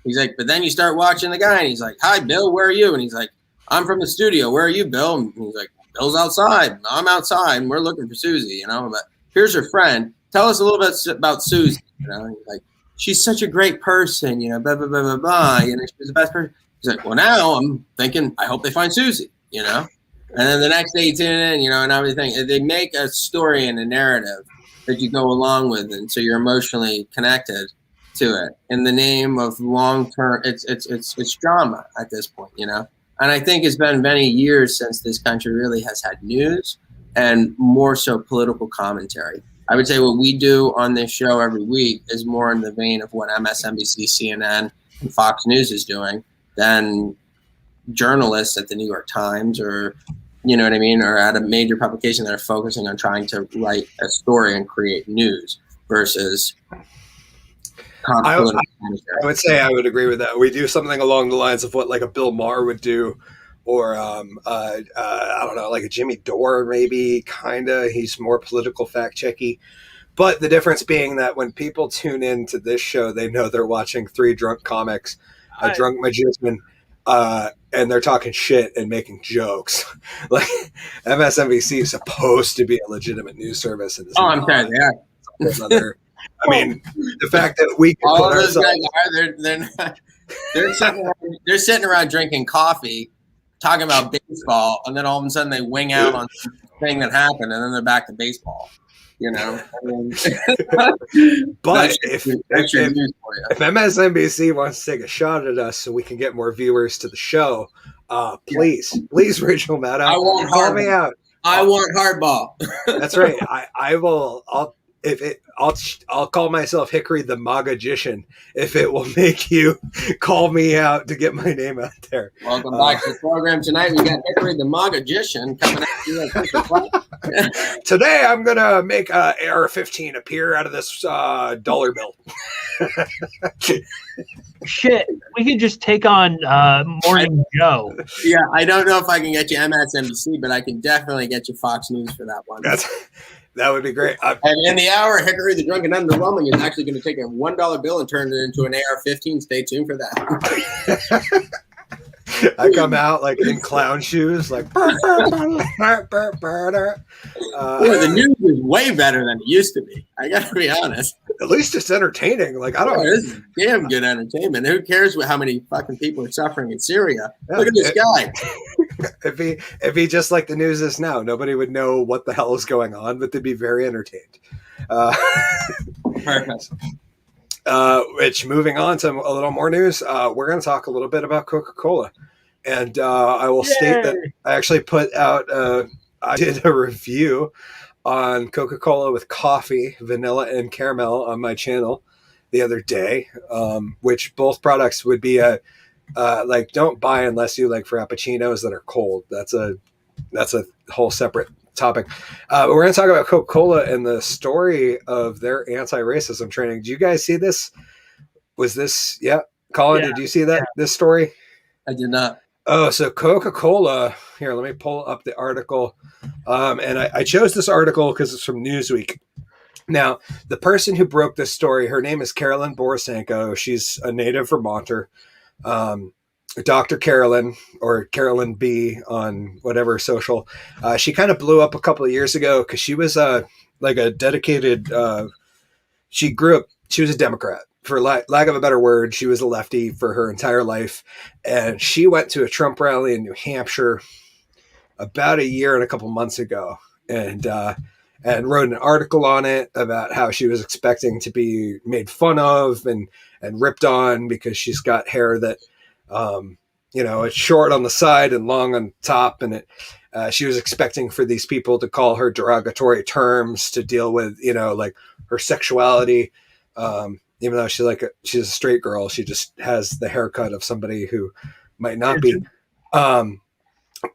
he's like, but then you start watching the guy, and he's like, hi, Bill, where are you? And he's like, I'm from the studio. Where are you, Bill? And he's like, Bill's outside. I'm outside, and we're looking for Susie. You know, but here's her friend. Tell us a little bit about Susie. You know, and he's like, she's such a great person, you know, blah, blah, blah, blah, blah. You know, she's the best person. He's like, well, now I'm thinking, I hope they find Susie, you know? And then the next day you tune in, you know, and everything. They make a story and a narrative that you go along with, and so you're emotionally connected to it. In the name of long-term, it's drama at this point, you know? And I think it's been many years since this country really has had news and more so political commentary. I would say what we do on this show every week is more in the vein of what MSNBC, CNN, and Fox News is doing than journalists at the New York Times or, you know what I mean, or at a major publication that are focusing on trying to write a story and create news versus I would say I would agree with that. We do something along the lines of what like a Bill Maher would do, or I don't know, like a Jimmy Dore maybe, kind of. He's more political fact-checky. But the difference being that when people tune in to this show, they know they're watching three drunk comics, a drunk magician, and they're talking shit and making jokes. Like MSNBC is supposed to be a legitimate news service. And I'm sorry, they are. I mean, the fact that we can all those guys are, they're sitting around drinking coffee, talking about baseball, and then all of a sudden they wing out on something that happened, and then they're back to baseball. You know, I mean, but if MSNBC wants to take a shot at us so we can get more viewers to the show, please, Rachel Maddow, I want call me out. I want hardball. That's right. I will. I'll call myself Hickory the Magagician if it will make you call me out to get my name out there. Welcome back to the program tonight. We got Hickory the Magagician coming at you. Today I'm gonna make AR-15 appear out of this dollar bill. Shit, we could just take on Morning Joe. Yeah, I don't know if I can get you MSNBC, but I can definitely get you Fox News for that one. That would be great. And in the hour, Hickory the Drunken Underwhelming is actually going to take a $1 bill and turn it into an AR-15. Stay tuned for that. I come out like in clown shoes, like. The news is way better than it used to be. I got to be honest. At least it's entertaining. Like I don't. This is damn good entertainment. Who cares how many fucking people are suffering in Syria? Look at this guy. If he just like the news is now, nobody would know what the hell is going on, but they'd be very entertained. Perfect. Which, moving on to a little more news, we're going to talk a little bit about Coca-Cola. And I will state that I actually put out, I did a review on Coca-Cola with coffee, vanilla, and caramel on my channel the other day, which both products would be like, don't buy unless you like frappuccinos that are cold. That's a whole separate topic. We're going to talk about Coca-Cola and the story of their anti-racism training. Do you guys see this? Was this, Collen, did you see that, this story? I did not. Oh, so Coca-Cola, here, let me pull up the article. And I chose this article because it's from Newsweek. Now, the person who broke this story, her name is Carolyn Borisenko. She's a native Vermonter. Dr. Carolyn, or Carolyn B on whatever social. She kind of blew up a couple of years ago because she was like a dedicated, she grew up, she was a Democrat. For lack of a better word, she was a lefty for her entire life. And she went to a Trump rally in New Hampshire about a year and a couple months ago and wrote an article on it about how she was expecting to be made fun of and ripped on because she's got hair that, it's short on the side and long on top. And she was expecting for these people to call her derogatory terms to deal with, like her sexuality. Even though she's a straight girl, she just has the haircut of somebody who might not be.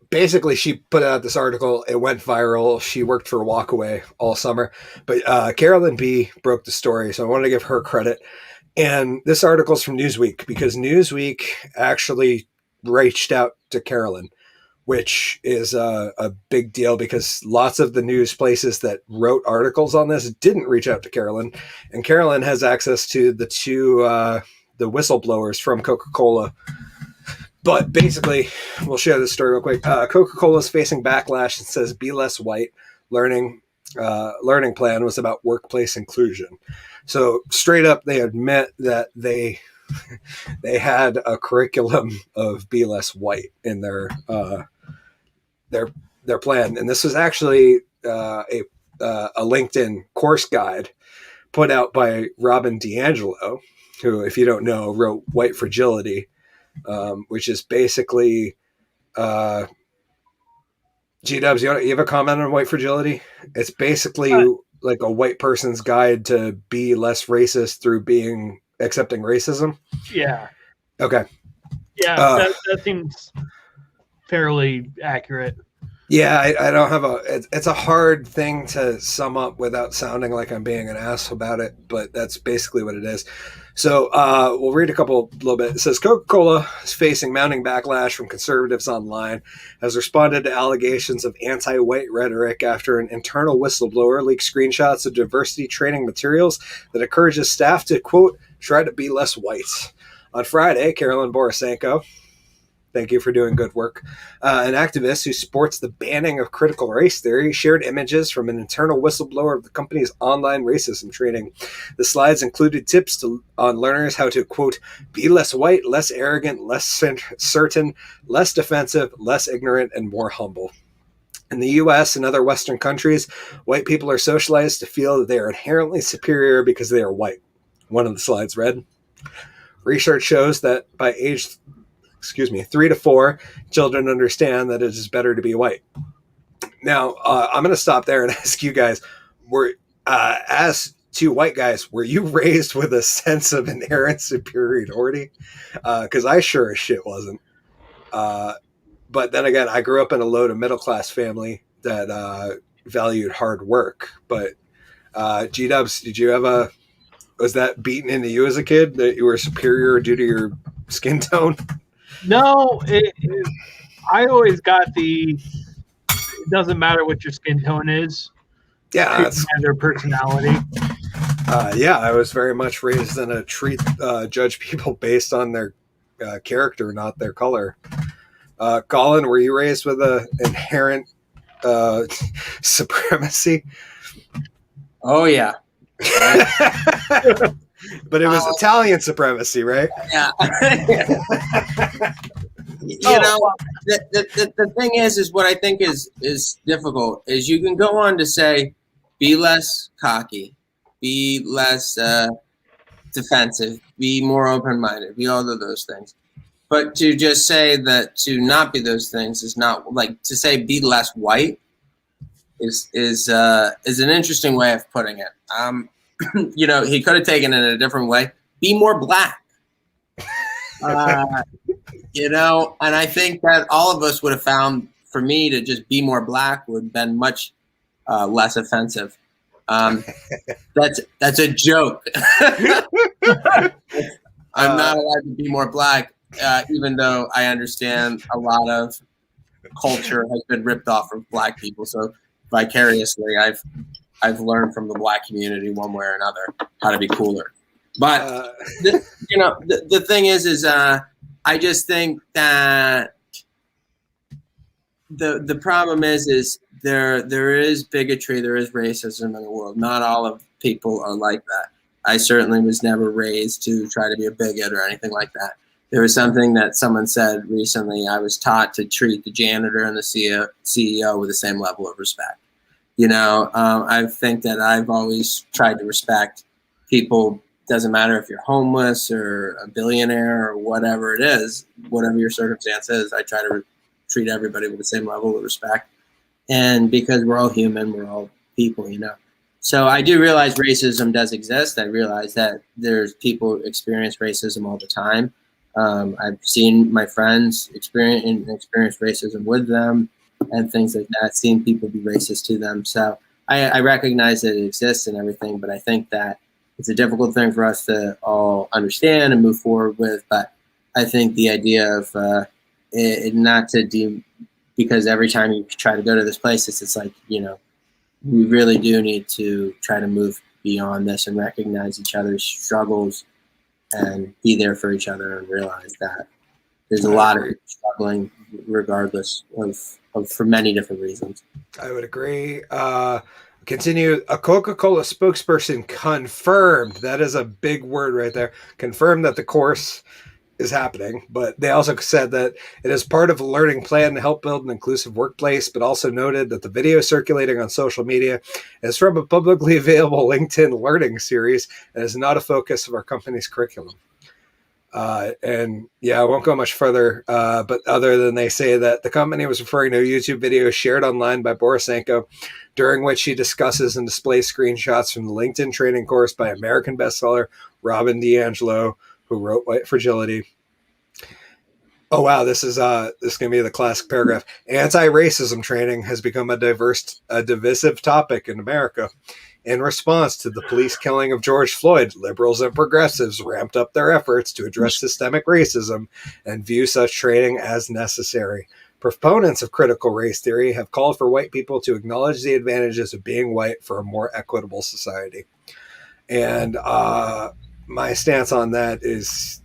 Basically, she put out this article. It went viral. She worked for Walkaway all summer, but Carolyn B broke the story, so I wanted to give her credit. And this article is from Newsweek because Newsweek actually reached out to Carolyn, which is a big deal because lots of the news places that wrote articles on this didn't reach out to Carolyn. And Carolyn has access to the the whistleblowers from Coca-Cola. But basically, we'll share this story real quick. Coca-Cola is facing backlash and says Be Less White learning plan was about workplace inclusion. So straight up, they admit that they had a curriculum of Be Less White in their plan, and this was actually a LinkedIn course guide put out by Robin DiAngelo, who, if you don't know, wrote White Fragility, which is basically G-Dubs, you have a comment on white fragility? It's basically like a white person's guide to be less racist through accepting racism. Yeah. Okay. Yeah, that seems fairly accurate. Yeah, I don't have it's a hard thing to sum up without sounding like I'm being an ass about it, but that's basically what it is. So we'll read a little bit. It says Coca-Cola is facing mounting backlash from conservatives online, has responded to allegations of anti-white rhetoric after an internal whistleblower leaked screenshots of diversity training materials that encourages staff to, quote, try to be less white. On Friday, Carolyn Borisenko, thank you for doing good work, an activist who sports the banning of critical race theory, shared images from an internal whistleblower of the company's online racism training. The slides included tips on learners how to, quote, be less white, less arrogant, less certain, less defensive, less ignorant, and more humble. In the U.S. and other Western countries, white people are socialized to feel that they are inherently superior because they are white. One of the slides read, research shows that by age 3 to 4, children understand that it is better to be white. Now, I'm going to stop there and ask you guys, as two white guys, were you raised with a sense of inherent superiority? Because I sure as shit wasn't. But then again, I grew up in a low to middle class family that valued hard work. But G-Dubs, was that beaten into you as a kid that you were superior due to your skin tone? No, I always got it doesn't matter what your skin tone is. Yeah, it's their personality. Yeah, I was very much raised in a judge people based on their character, not their color. Collen, were you raised with an inherent supremacy? Oh, yeah. But it was Italian supremacy, right? Yeah. The thing is what I think is difficult is you can go on to say, be less cocky, be less defensive, be more open-minded, be all of those things. But to just say that to not be those things is not, like, to say be less white is an interesting way of putting it. He could have taken it in a different way. Be more black. And I think that all of us would have found, for me to just be more black would have been much less offensive. That's a joke. I'm not allowed to be more black, even though I understand a lot of culture has been ripped off of black people. So vicariously, I've learned from the black community one way or another how to be cooler. But the thing is I just think that the problem is there is bigotry, there is racism in the world. Not all of people are like that. I certainly was never raised to try to be a bigot or anything like that. There was something that someone said recently. I was taught to treat the janitor and the CEO with the same level of respect. I think that I've always tried to respect people. Doesn't matter if you're homeless or a billionaire or whatever it is, whatever your circumstance is, I try to treat everybody with the same level of respect. And because we're all human, we're all people, So I do realize racism does exist. I realize that there's people experience racism all the time. I've seen my friends experience racism with them and things like that, seen people be racist to them. So I recognize that it exists and everything, but I think that it's a difficult thing for us to all understand and move forward with. But I think the idea of it not to because every time you try to go to this place, it's like, we really do need to try to move beyond this and recognize each other's struggles and be there for each other and realize that there's a lot of people struggling regardless of for many different reasons. I would agree. Continue. A Coca-Cola spokesperson confirmed, that is a big word right there, confirmed that the course is happening, but they also said that it is part of a learning plan to help build an inclusive workplace, but also noted that the video circulating on social media is from a publicly available LinkedIn learning series and is not a focus of our company's curriculum. And yeah, I won't go much further, but other than they say that the company was referring to a YouTube video shared online by Borisenko, during which she discusses and displays screenshots from the LinkedIn training course by American bestseller Robin DiAngelo, who wrote White Fragility. Oh wow, this is going to be the classic paragraph. Anti-racism training has become a divisive topic in America. In response to the police killing of George Floyd, liberals and progressives ramped up their efforts to address systemic racism and view such training as necessary. Proponents of critical race theory have called for white people to acknowledge the advantages of being white for a more equitable society. And my stance on that is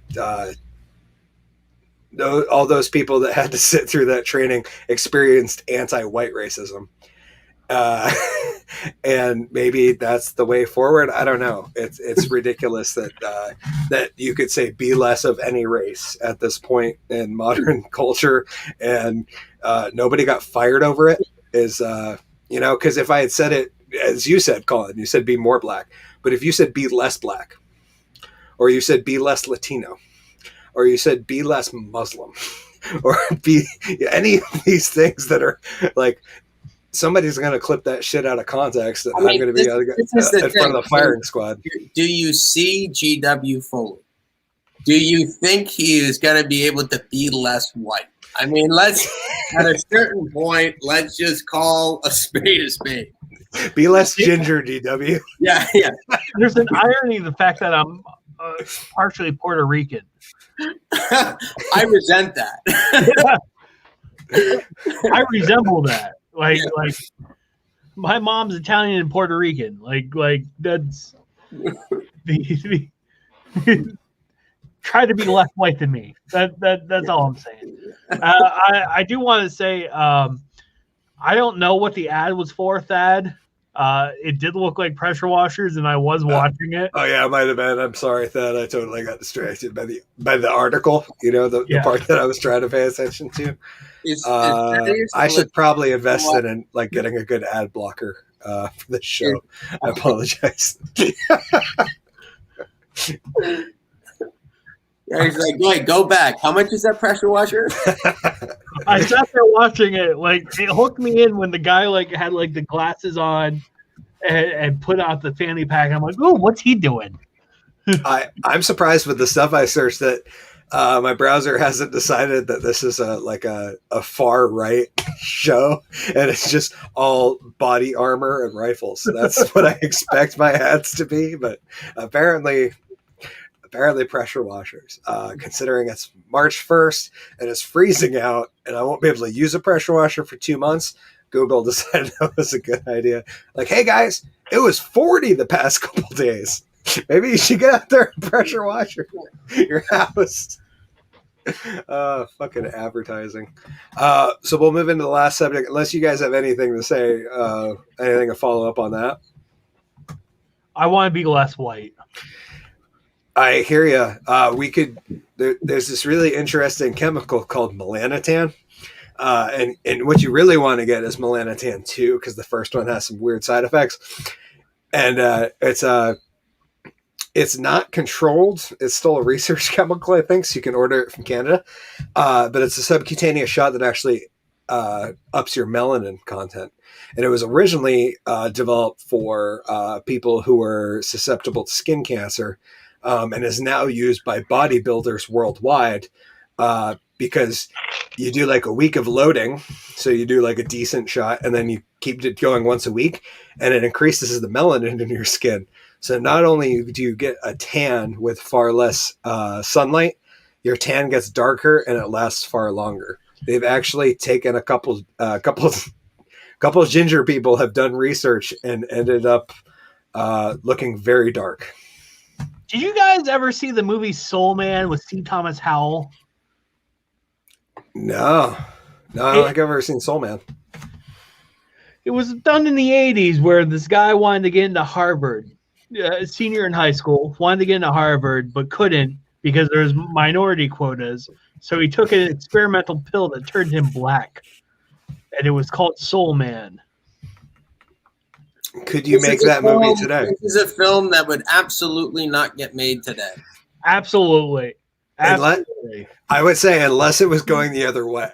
all those people that had to sit through that training experienced anti-white racism. And maybe that's the way forward. I don't know. It's ridiculous that you could say be less of any race at this point in modern culture, and nobody got fired over it. Is because if I had said it as you said, Colin, you said be more black, but if you said be less black, or you said be less Latino, or you said be less Muslim, or be any of these things that are like, somebody's going to clip that shit out of context, and I'm going to be in front of the firing squad. Do you see GW Foley? Do you think he is going to be able to be less white? I mean, let's at a certain point, let's just call a spade a spade. Be less ginger, GW. Yeah. There's an irony in the fact that I'm partially Puerto Rican. I resent that. I resemble that. Like my mom's Italian and Puerto Rican. Like that's the try to be less white than me. That's all I'm saying. I do want to say I don't know what the ad was for, Thad. It did look like pressure washers, and I was watching it. Oh yeah, it might have been. I'm sorry, Thad. I totally got distracted by the article. The part that I was trying to pay attention to. I should probably invest in like getting a good ad blocker for this show. I apologize. Yeah, he's like, wait, go back. How much is that pressure washer? I sat there watching it. Like, it hooked me in when the guy had the glasses on and put out the fanny pack. I'm like, oh, what's he doing? I'm surprised with the stuff I searched that my browser hasn't decided that this is a far right show, and it's just all body armor and rifles. So that's what I expect my ads to be, but apparently pressure washers, considering it's March 1st and it's freezing out and I won't be able to use a pressure washer for 2 months. Google decided that was a good idea. Like, hey guys, it was 40 the past couple days. Maybe you should get out there and pressure wash your house. Fucking advertising. So we'll move into the last subject, unless you guys have anything to say, anything to follow up on that. I want to be less white. I hear you. We could. There's this really interesting chemical called melanotan, and what you really want to get is melanotan 2, because the first one has some weird side effects, and it's not controlled. It's still a research chemical, I think, so you can order it from Canada, but it's a subcutaneous shot that actually ups your melanin content. And it was originally developed for people who were susceptible to skin cancer, and is now used by bodybuilders worldwide because you do like a week of loading. So you do like a decent shot and then you keep it going once a week, and it increases the melanin in your skin. So not only do you get a tan with far less sunlight, your tan gets darker and it lasts far longer. They've actually taken a couple of ginger people have done research and ended up looking very dark. Did you guys ever see the movie Soul Man with C. Thomas Howell? No, I don't think I've ever seen Soul Man. It was done in the 80s where this guy wanted to get into Harvard, senior in high school, wanted to get into Harvard, but couldn't because there's minority quotas. So he took an experimental pill that turned him black, and it was called Soul Man. Could you make that movie today? This is a film that would absolutely not get made today. Absolutely. I would say unless it was going the other way,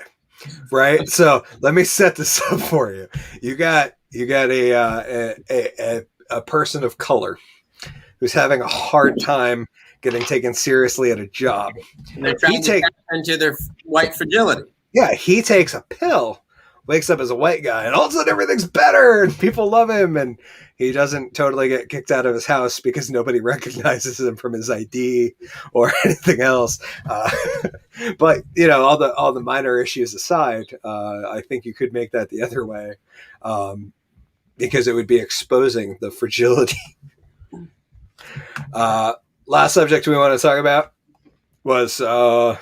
right? So let me set this up for you. You got a person of color who's having a hard time getting taken seriously at a job. And they're trying to tap into their white fragility. Yeah, he takes a pill, wakes up as a white guy, and all of a sudden everything's better and people love him, and he doesn't totally get kicked out of his house because nobody recognizes him from his ID or anything else. But all the minor issues aside, I think you could make that the other way, because it would be exposing the fragility. Last subject we want to talk about was our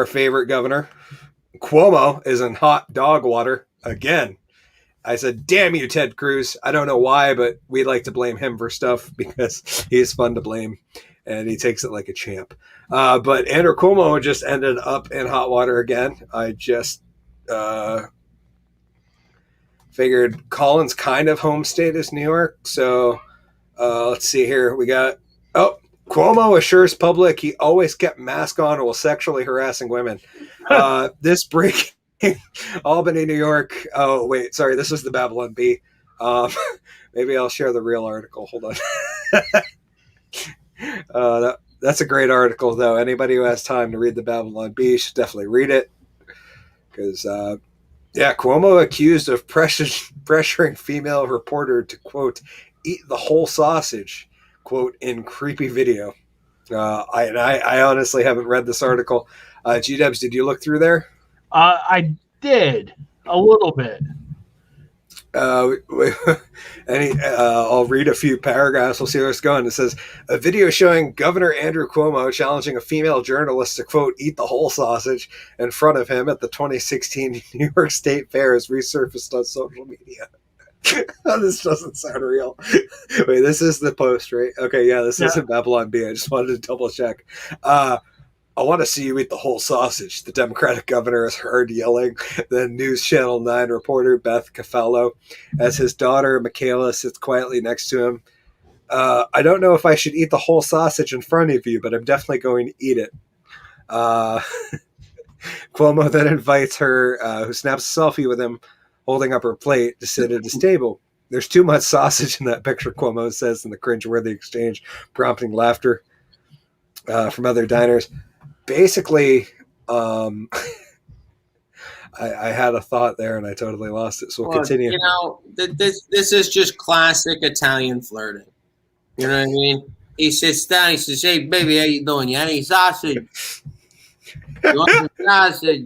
favorite governor. Cuomo is in hot dog water again. I said, damn you, Ted Cruz. I don't know why, but we like to blame him for stuff because he's fun to blame and he takes it like a champ. But Andrew Cuomo just ended up in hot water again. I just figured Collen's kind of home state is New York. So let's see here. We got, Cuomo assures public he always kept mask on while sexually harassing women. This breaking Albany, New York. Oh, wait, sorry. This is the Babylon Bee. Maybe I'll share the real article. Hold on. That's a great article, though. Anybody who has time to read the Babylon Bee should definitely read it. Because, Cuomo accused of pressuring female reporter to, quote, eat the whole sausage, quote, in creepy video. I honestly haven't read this article. G-Dubs, did you look through there? I did a little bit. I'll read a few paragraphs. We'll see where it's going. It says, a video showing Governor Andrew Cuomo challenging a female journalist to, quote, eat the whole sausage in front of him at the 2016 New York State Fair has resurfaced on social media. This doesn't sound real. Wait, this is the post, right? Okay, yeah, this isn't Babylon Bee. I just wanted to double check. I want to see you eat the whole sausage, the Democratic governor is heard yelling. The News Channel 9 reporter Beth Cafallo, as his daughter Michaela sits quietly next to him. I don't know if I should eat the whole sausage in front of you, but I'm definitely going to eat it. Cuomo then invites her, who snaps a selfie with him, holding up her plate, to sit at his table. There's too much sausage in that picture, Cuomo says in the cringeworthy exchange, prompting laughter from other diners. Basically, I had a thought there and I totally lost it. So we'll continue. This is just classic Italian flirting. You know what I mean? He sits down. He says, "Hey, baby, how you doing? You have any sausage? You want some sausage?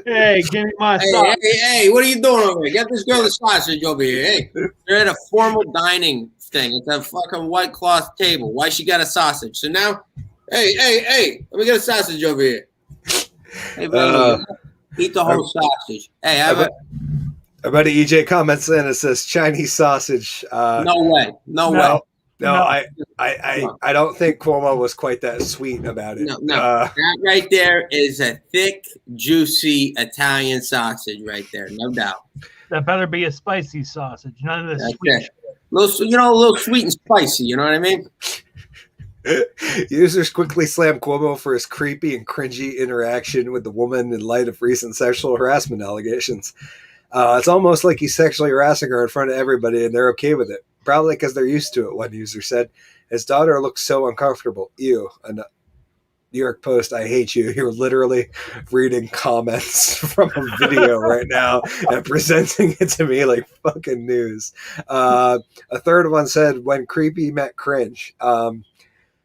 Hey, give me my sausage. Hey, what are you doing over here? Get this girl the sausage over here. Hey, they're at a formal dining thing. It's a fucking white cloth table. Why she got a sausage? So now, hey, let me get a sausage over here. Hey, baby, eat the whole sausage. Hey, our buddy EJ comments in. It says Chinese sausage. No way. No, I don't think Cuomo was quite that sweet about it. No. That right there is a thick, juicy Italian sausage right there, no doubt. That better be a spicy sausage, none of this sweet shit. A little sweet and spicy, you know what I mean? Users quickly slammed Cuomo for his creepy and cringy interaction with the woman in light of recent sexual harassment allegations. It's almost like he's sexually harassing her in front of everybody, and they're okay with it. Probably because they're used to it, one user said. His daughter looks so uncomfortable. Ew. And New York Post, I hate you. You're literally reading comments from a video right now and presenting it to me like fucking news. A third one said, when creepy met cringe.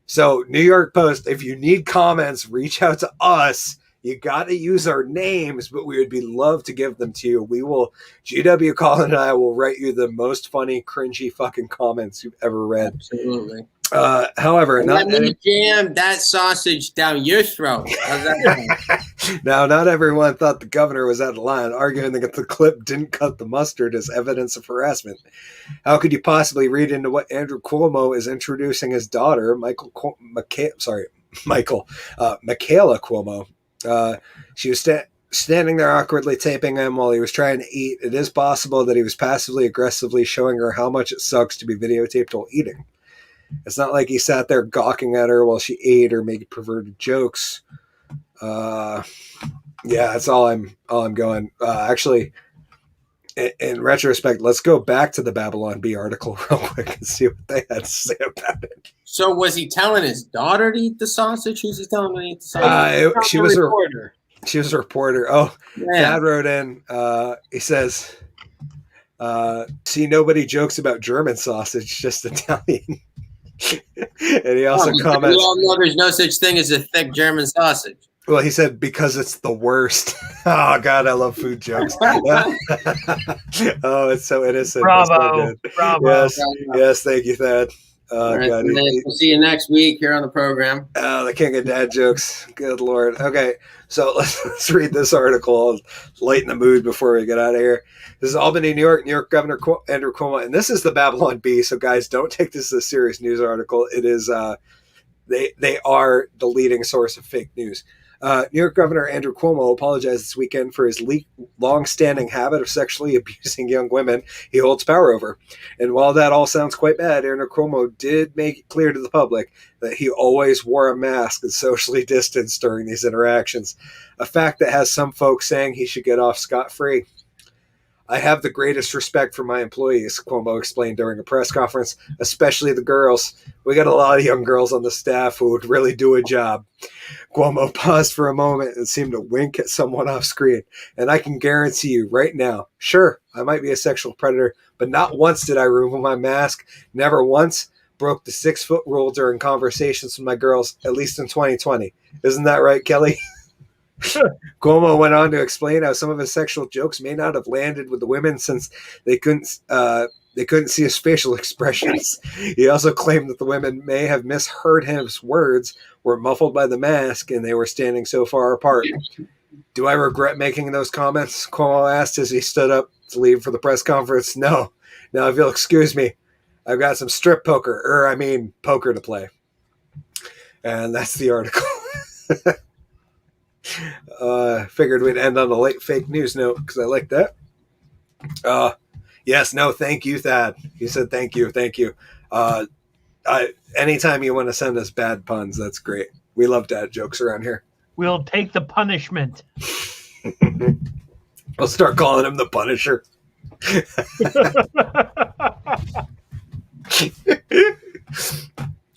So New York Post, if you need comments, reach out to us. You got to use our names, but we would be love to give them to you. We will, GW Collen and I will write you the most funny, cringy fucking comments you've ever read. Absolutely. However, let me jam that sausage down your throat. How's that Now, not everyone thought the governor was out of line, arguing that the clip didn't cut the mustard as evidence of harassment. How could you possibly read into what Andrew Cuomo is introducing his daughter, Michaela Cuomo? She was standing there awkwardly taping him while he was trying to eat. It is possible that he was passively aggressively showing her how much it sucks to be videotaped while eating. It's not like he sat there gawking at her while she ate or made perverted jokes. Yeah, that's all I'm going. Actually, in retrospect, let's go back to the Babylon Bee article real quick and see what they had to say about it. So was he telling his daughter to eat the sausage? Who's he telling to eat the sausage? She was a reporter. She was a reporter. Oh, yeah. Dad wrote in. He says, "See, nobody jokes about German sausage, just Italian." And he also comments, "We all know there's no such thing as a thick German sausage." Well, he said, because it's the worst. Oh, God, I love food jokes. Oh, it's so innocent. Bravo. So good. Bravo. Yes, thank you, Thad. Right, God, we'll see you next week here on the program. The king of dad jokes. Good Lord. Okay, so let's read this article. I'll lighten the mood before we get out of here. This is Albany, New York. New York Governor Andrew Cuomo. And this is the Babylon Bee. So, guys, don't take this as a serious news article. It is, they are the leading source of fake news. New York Governor Andrew Cuomo apologized this weekend for his long-standing habit of sexually abusing young women he holds power over. And while that all sounds quite bad, Andrew Cuomo did make it clear to the public that he always wore a mask and socially distanced during these interactions, a fact that has some folks saying he should get off scot-free. I have the greatest respect for my employees, Cuomo explained during a press conference, especially the girls. We got a lot of young girls on the staff who would really do a job. Cuomo paused for a moment and seemed to wink at someone off screen. And I can guarantee you right now, sure, I might be a sexual predator, but not once did I remove my mask. Never once broke the 6-foot rule during conversations with my girls, at least in 2020. Isn't that right, Kelly? Cuomo went on to explain how some of his sexual jokes may not have landed with the women since they couldn't see his facial expressions. He also claimed that the women may have misheard his words, were muffled by the mask, and they were standing so far apart. Do I regret making those comments? Cuomo asked as he stood up to leave for the press conference. No. Now, if you'll excuse me, I've got some poker to play. And that's the article. Figured we'd end on a late fake news note because I like that. Yes, no, thank you, Thad. He said thank you. Anytime you want to send us bad puns, that's great. We love dad jokes around here. We'll take the punishment. I'll start calling him the Punisher.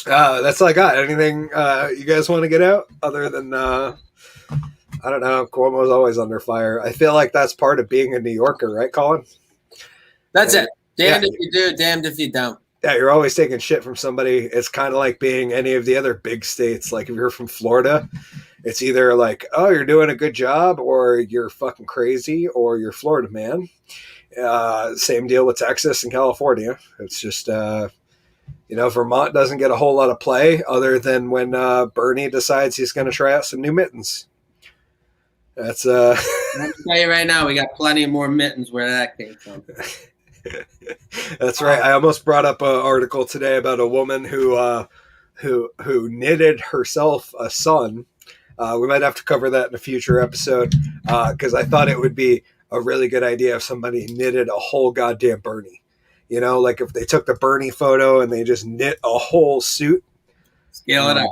That's all I got. Anything you guys want to get out other than I don't know, Cuomo's always under fire. I feel like that's part of being a New Yorker, right, Colin? That's it. Damned if you do, damned if you don't. Yeah, you're always taking shit from somebody. It's kind of like being any of the other big states. Like if you're from Florida, it's either like, oh, you're doing a good job, or you're fucking crazy, or you're Florida man. Same deal with Texas and California. It's just, Vermont doesn't get a whole lot of play other than when Bernie decides he's going to try out some new mittens. That's I'll tell you right now, we got plenty of more mittens where that came from. That's right. I almost brought up an article today about a woman who knitted herself a son. We might have to cover that in a future episode because I thought it would be a really good idea if somebody knitted a whole goddamn Bernie. Like if they took the Bernie photo and they just knit a whole suit Scale it up.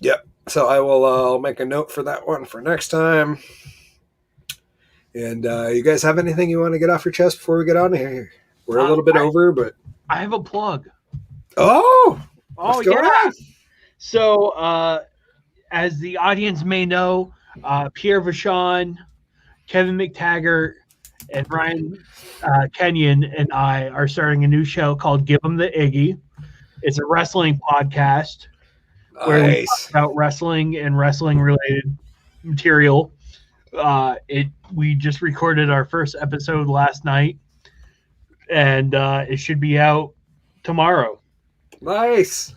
Yep. So I will I'll make a note for that one for next time. And you guys have anything you want to get off your chest before we get on here? We're a little bit over, but I have a plug. Oh, Oh, yeah. on? So, as the audience may know, Pierre Vachon, Kevin McTaggart, and Ryan Kenyon and I are starting a new show called Give 'em the Iggy. It's a wrestling podcast where we talk about wrestling and wrestling-related material. We just recorded our first episode last night, and it should be out tomorrow. Nice.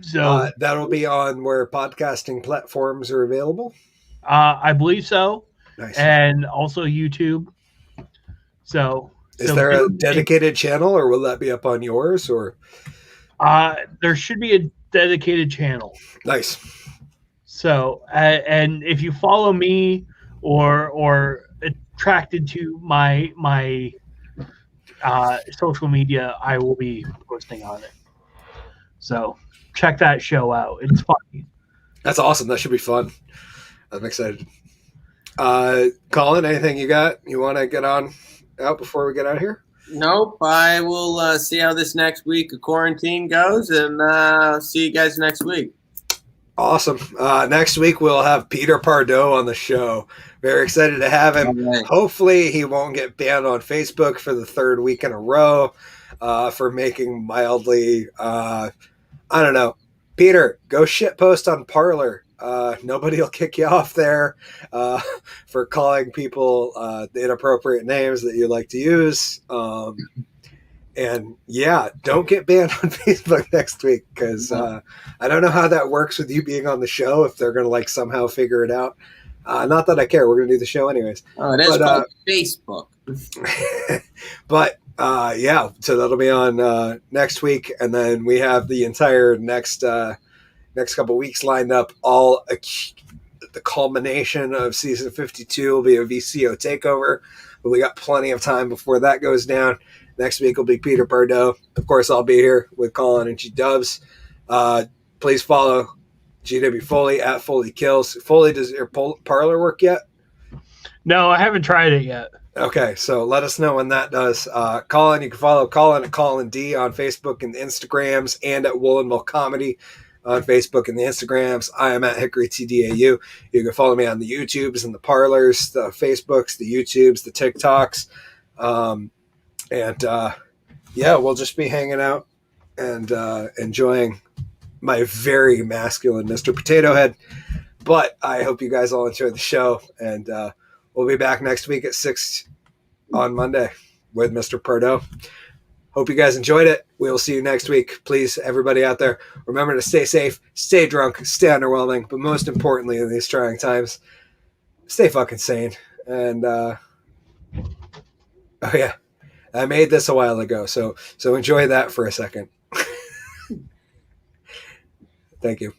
So that'll be on where podcasting platforms are available. I believe so. Nice. And also YouTube. So is there a dedicated channel, or will that be up on yours? Or there should be a dedicated channel. Nice. So and if you follow me or attracted to my social media, I will be posting on it. So check that show out. It's funny. That's awesome. That should be fun. I'm excited. Collen, anything you got? You want to get on out before we get out of here? Nope. I will see how this next week of quarantine goes, and see you guys next week. Awesome. Next week we'll have Peter Pardo on the show. Very excited to have him. Right. Hopefully he won't get banned on Facebook for the third week in a row for making mildly, I don't know. Peter, go shitpost on Parler. Nobody will kick you off there for calling people the inappropriate names that you like to use. And yeah, don't get banned on Facebook next week, because I don't know how that works with you being on the show, if they're going to like somehow figure it out. Not that I care. We're going to do the show anyways. Oh, it is called Facebook. But yeah, so that'll be on next week. And then we have the entire next couple weeks lined up. The culmination of season 52 will be a VCO takeover, but we got plenty of time before that goes down. Next week will be Peter Pardo. Of course, I'll be here with Collen and G-Dubs. Please follow GW Foley at Foley Kills. Foley, does your parlor work yet? No, I haven't tried it yet. Okay, so let us know when that does. Collen, you can follow Collen at Collen D on Facebook and the Instagrams, and at Woolen Comedy on Facebook and the Instagrams. I am at Hickory TDAU. You can follow me on the YouTubes and the parlors, the Facebooks, the YouTubes, the TikToks. And yeah, we'll just be hanging out and enjoying my very masculine Mr. Potato Head. But I hope you guys all enjoyed the show, and we'll be back next week at 6 on Monday with Mr. Pardo. Hope you guys enjoyed it. We will see you next week. Please, everybody out there, remember to stay safe, stay drunk, stay underwhelming, but most importantly in these trying times, stay fucking sane. And oh yeah, I made this a while ago, so enjoy that for a second. Thank you.